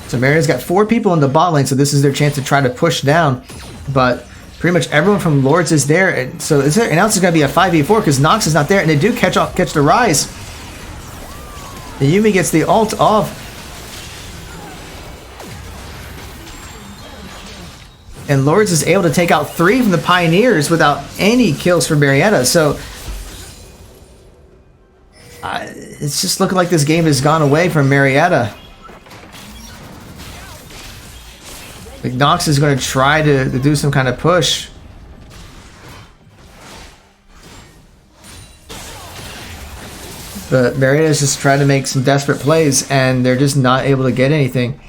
So Marion's got 4 people in the bot lane, so this is their chance to try to push down. But pretty much everyone from Lourdes is there. And so and now it's going to be a 5v4 because Nox is not there. And they do catch the Rise. And Yuumi gets the ult off. And Lourdes is able to take out 3 from the Pioneers without any kills for Marietta. So it's just looking like this game has gone away from Marietta. Like Nox is going to try to do some kind of push. But Marietta is just trying to make some desperate plays, and they're just not able to get anything.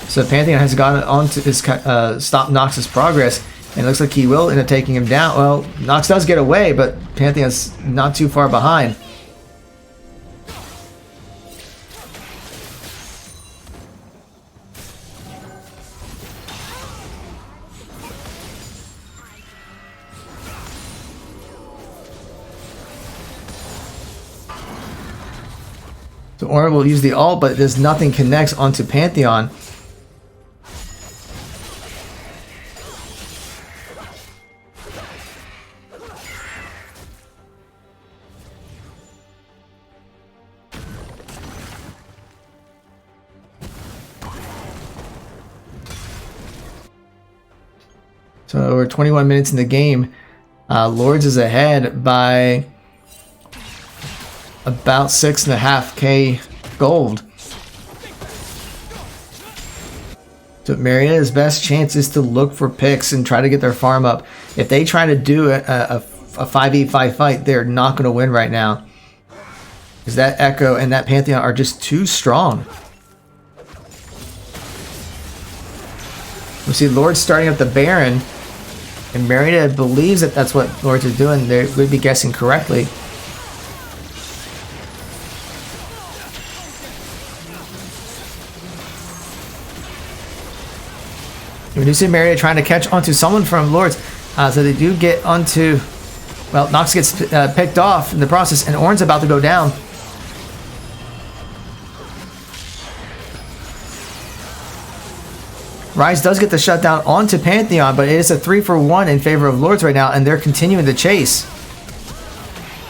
So Pantheon has gotten onto his stop Nox's progress, and it looks like he will end up taking him down. Well, Nox does get away, but Pantheon's not too far behind. So Orn will use the ult, but there's nothing connects onto Pantheon. So we're 21 minutes in the game. Lourdes is ahead by about 6.5k gold. So Marietta's best chance is to look for picks and try to get their farm up. If they try to do a 5v5 fight, they're not going to win right now. Because that Echo and that Pantheon are just too strong. We see Lourdes starting up the Baron. And Marietta believes that that's what Lourdes is doing. They would be guessing correctly. We do see Marietta trying to catch onto someone from Lourdes. So they do get onto... Well, Nox gets picked off in the process, and Orn's about to go down. Rise does get the shutdown onto Pantheon, but it is a 3-for-1 in favor of Lourdes right now, and they're continuing the chase.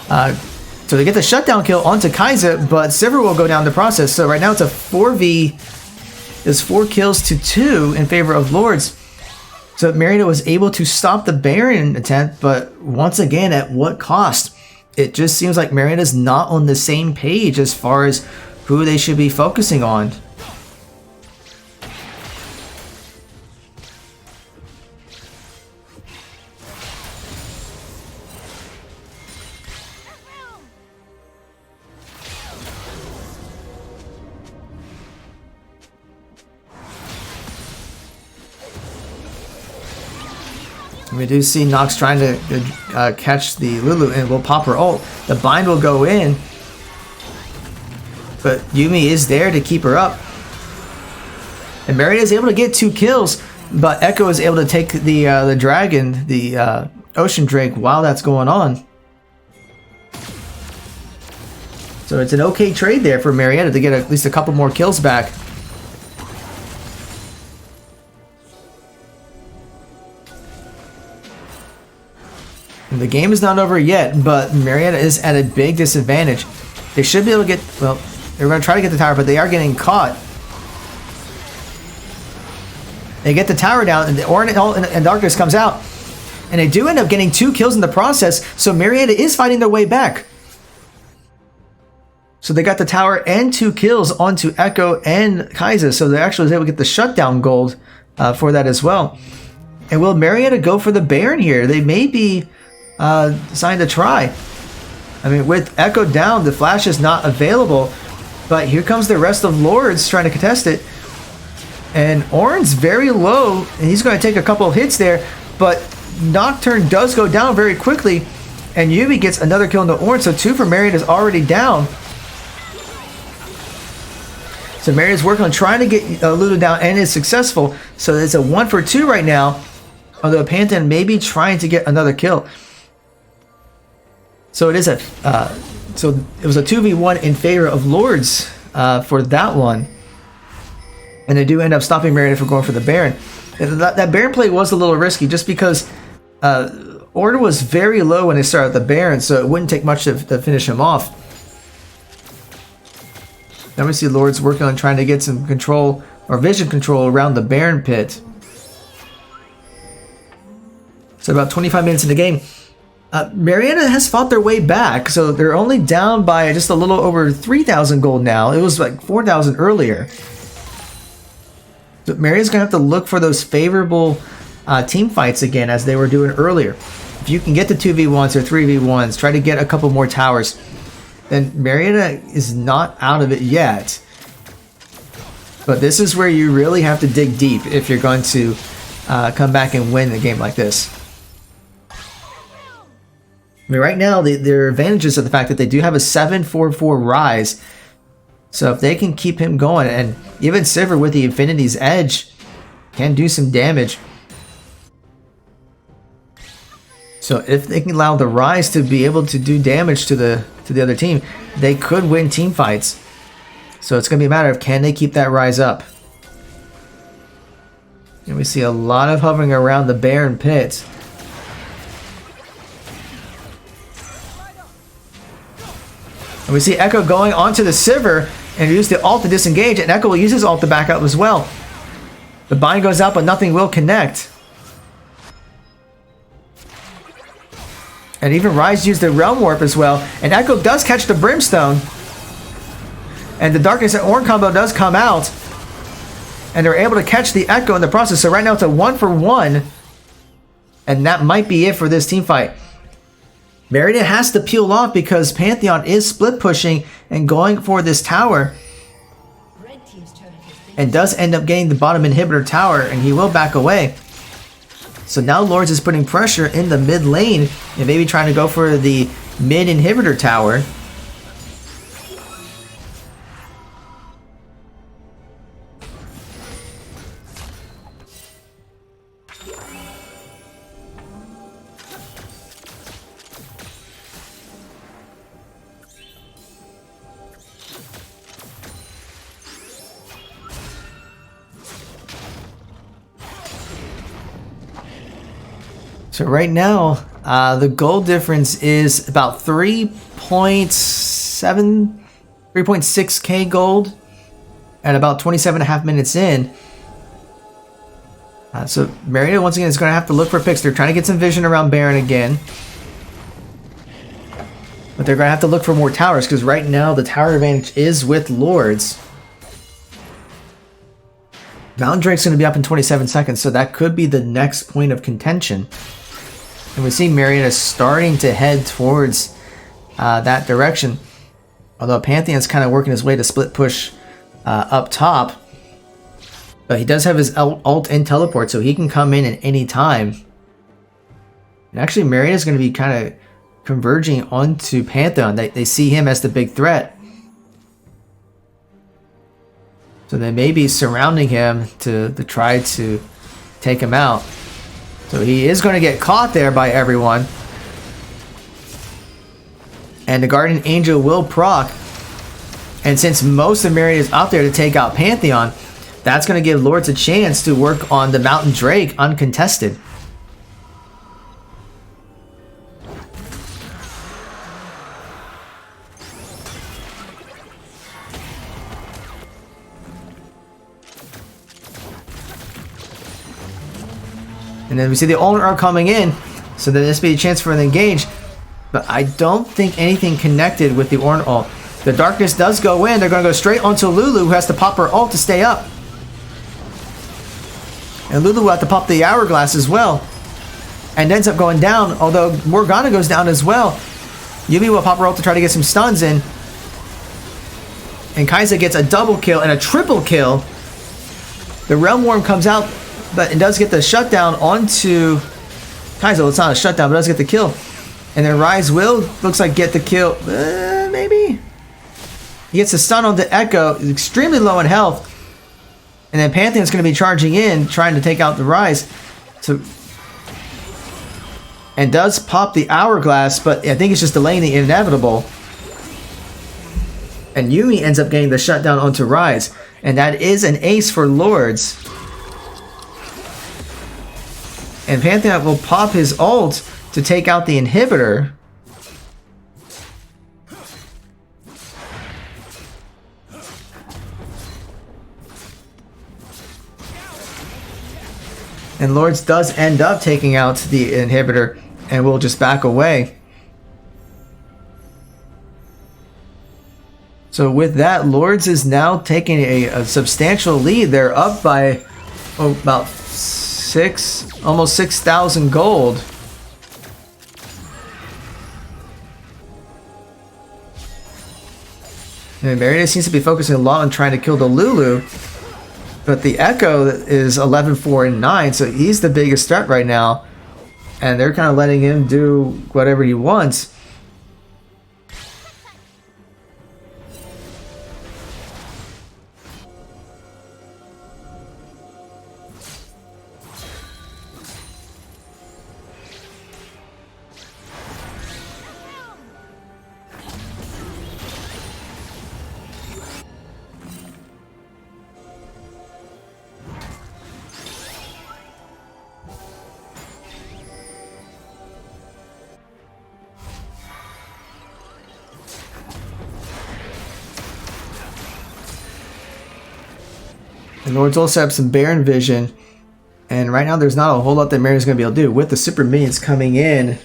So they get the shutdown kill onto Kaiser, but Sivir will go down the process. So right now it's a 4v. There's 4 kills to 2 in favor of Lourdes. So Marietta was able to stop the Baron attempt, but once again, at what cost? It just seems like Marietta's not on the same page as far as who they should be focusing on. We do see Nox trying to catch the Lulu and will pop her ult. The bind will go in. But Yuumi is there to keep her up. And Marietta is able to get 2 kills. But Echo is able to take the dragon, the Ocean Drake, while that's going on. So it's an okay trade there for Marietta to get at least a couple more kills back. And the game is not over yet, but Marietta is at a big disadvantage. They should be able to get, well, they're going to try to get the tower, but they are getting caught. They get the tower down, and the Orin and Darkness comes out. And they do end up getting 2 kills in the process, so Marietta is fighting their way back. So they got the tower and 2 kills onto Echo and Kai'Sa, so they actually was able to get the shutdown gold for that as well. And will Marietta go for the Baron here? They may be deciding to try. I mean, with Echo down, the flash is not available, but here comes the rest of Lourdes trying to contest it. And Orin's very low, and he's going to take a couple of hits there, but Nocturne does go down very quickly, and Yuumi gets another kill into Orin, so 2 for Marietta is already down. So Marietta's working on trying to get Lulu down, and is successful, so it's a 1 for 2 right now, although Pantheon may be trying to get another kill. So it is a so it was a 2v1 in favor of Lourdes for that one. And they do end up stopping Marietta from going for the Baron. That Baron play was a little risky just because Order was very low when they started the Baron, so it wouldn't take much to finish him off. Now we see Lourdes working on trying to get some control or vision control around the Baron pit. So about 25 minutes in the game. Marietta has fought their way back, so they're only down by just a little over 3,000 gold now. It was like 4,000 earlier. So Marietta's going to have to look for those favorable team fights again as they were doing earlier. If you can get the 2v1s or 3v1s, try to get a couple more towers, then Marietta is not out of it yet. But this is where you really have to dig deep if you're going to come back and win a game like this. I mean, right now, their advantages are the fact that they do have a 7-4-4 rise. So if they can keep him going, and even Sivir with the Infinity's Edge can do some damage. So if they can allow the Rise to be able to do damage to the other team, they could win team fights. So it's going to be a matter of, can they keep that Rise up? And we see a lot of hovering around the Baron pit. And we see Echo going onto the Sivir and use the ult to disengage, and Echo will use his ult to back up as well. The bind goes out, but nothing will connect. And even Rise used the Realm Warp as well, and Echo does catch the Brimstone. And the Darkness and Ornn combo does come out, and they're able to catch the Echo in the process. So right now it's a 1 for 1, and that might be it for this team fight. Marietta has to peel off because Pantheon is split pushing and going for this tower. Red team's turret has been And does end up getting the bottom inhibitor tower, and he will back away. So now Lourdes is putting pressure in the mid lane and maybe trying to go for the mid inhibitor tower. So right now, the goal difference is about 3.6k gold at about 27.5 minutes in. So Marietta once again is going to have to look for picks. They're trying to get some vision around Baron again. But they're going to have to look for more towers because right now the tower advantage is with Lourdes. Mountain Drake's going to be up in 27 seconds, so that could be the next point of contention. And we see Marietta starting to head towards that direction. Although Pantheon's kind of working his way to split push up top. But he does have his ult and teleport, so he can come in at any time. And actually, Marietta's going to be kind of converging onto Pantheon. They see him as the big threat. So they may be surrounding him to try to take him out. So he is going to get caught there by everyone. And the Guardian Angel will proc. And since most of Marietta is up there to take out Pantheon, that's going to give Lourdes a chance to work on the Mountain Drake uncontested. And then we see the Ultimate are coming in, so then this be a chance for an engage. But I don't think anything connected with the Ornn ult. The darkness does go in. They're going to go straight onto Lulu, who has to pop her ult to stay up. And Lulu will have to pop the hourglass as well. And ends up going down, although Morgana goes down as well. Yuumi will pop her ult to try to get some stuns in. And Kai'Sa gets a double kill and a triple kill. The Realm Worm comes out, but it does get the shutdown onto Kai'Sa. Well, it's not a shutdown, but it does get the kill. And then Rise will, looks like, get the kill. Maybe? He gets a stun on the Echo. He's extremely low in health. And then Pantheon's going to be charging in, trying to take out the Rise. And does pop the hourglass, but I think it's just delaying the inevitable. And Yuumi ends up getting the shutdown onto Rise. And that is an ace for Lourdes. And Pantheon will pop his ult to take out the inhibitor. And Lourdes does end up taking out the inhibitor and will just back away. So with that, Lourdes is now taking a substantial lead. They're up by about almost 6,000 gold. And Marietta seems to be focusing a lot on trying to kill the Lulu. But the Echo is 11, 4, and 9, so he's the biggest threat right now. And they're kind of letting him do whatever he wants. And Lourdes also have some Baron Vision. And right now there's not a whole lot that Marietta's going to be able to do. With the Super Minions coming in.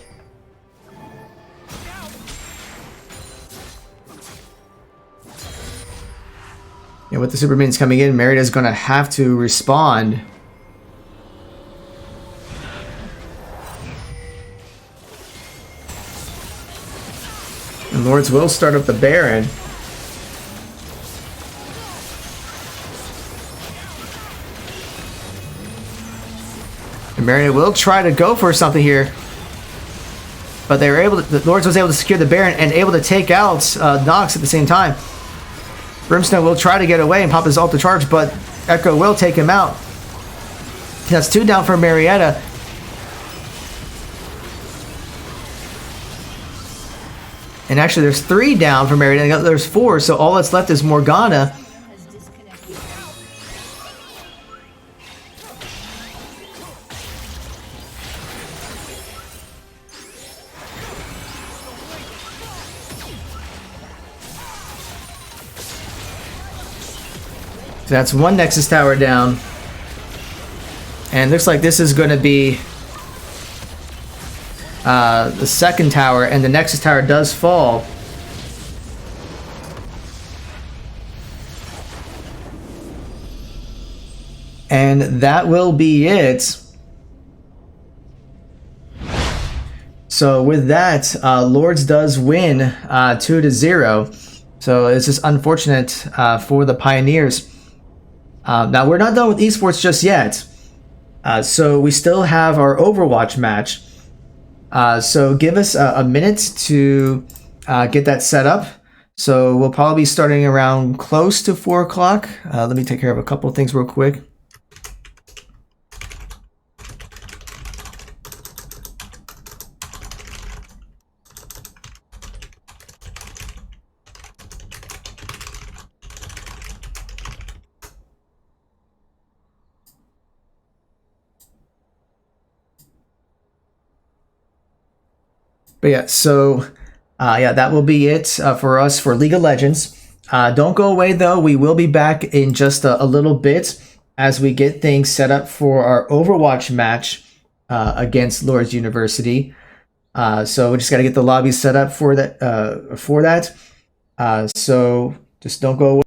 And with the Super Minions coming in, Marietta's going to have to respond. And Lourdes will start up the Baron. Marietta will try to go for something here, but they were able to. Lourdes was able to secure the Baron and able to take out Nox at the same time. Brimstone will try to get away and pop his ult to charge, but Echo will take him out. That's 2 down for Marietta. And actually, there's 3 down for Marietta. There's 4, so all that's left is Morgana. So that's 1 Nexus Tower down. And looks like this is going to be the 2nd tower, and the Nexus Tower does fall. And that will be it. So with that, Lourdes does win 2-0. So it's just unfortunate for the Pioneers. Now, we're not done with esports just yet. So we still have our Overwatch match. So give us a minute to get that set up. So we'll probably be starting around close to 4 o'clock. Let me take care of a couple of things real quick. But yeah, so that will be it for us for League of Legends. Don't go away though. We will be back in just a little bit as we get things set up for our Overwatch match against Lourdes University. So we just got to get the lobby set up for that. So just don't go away.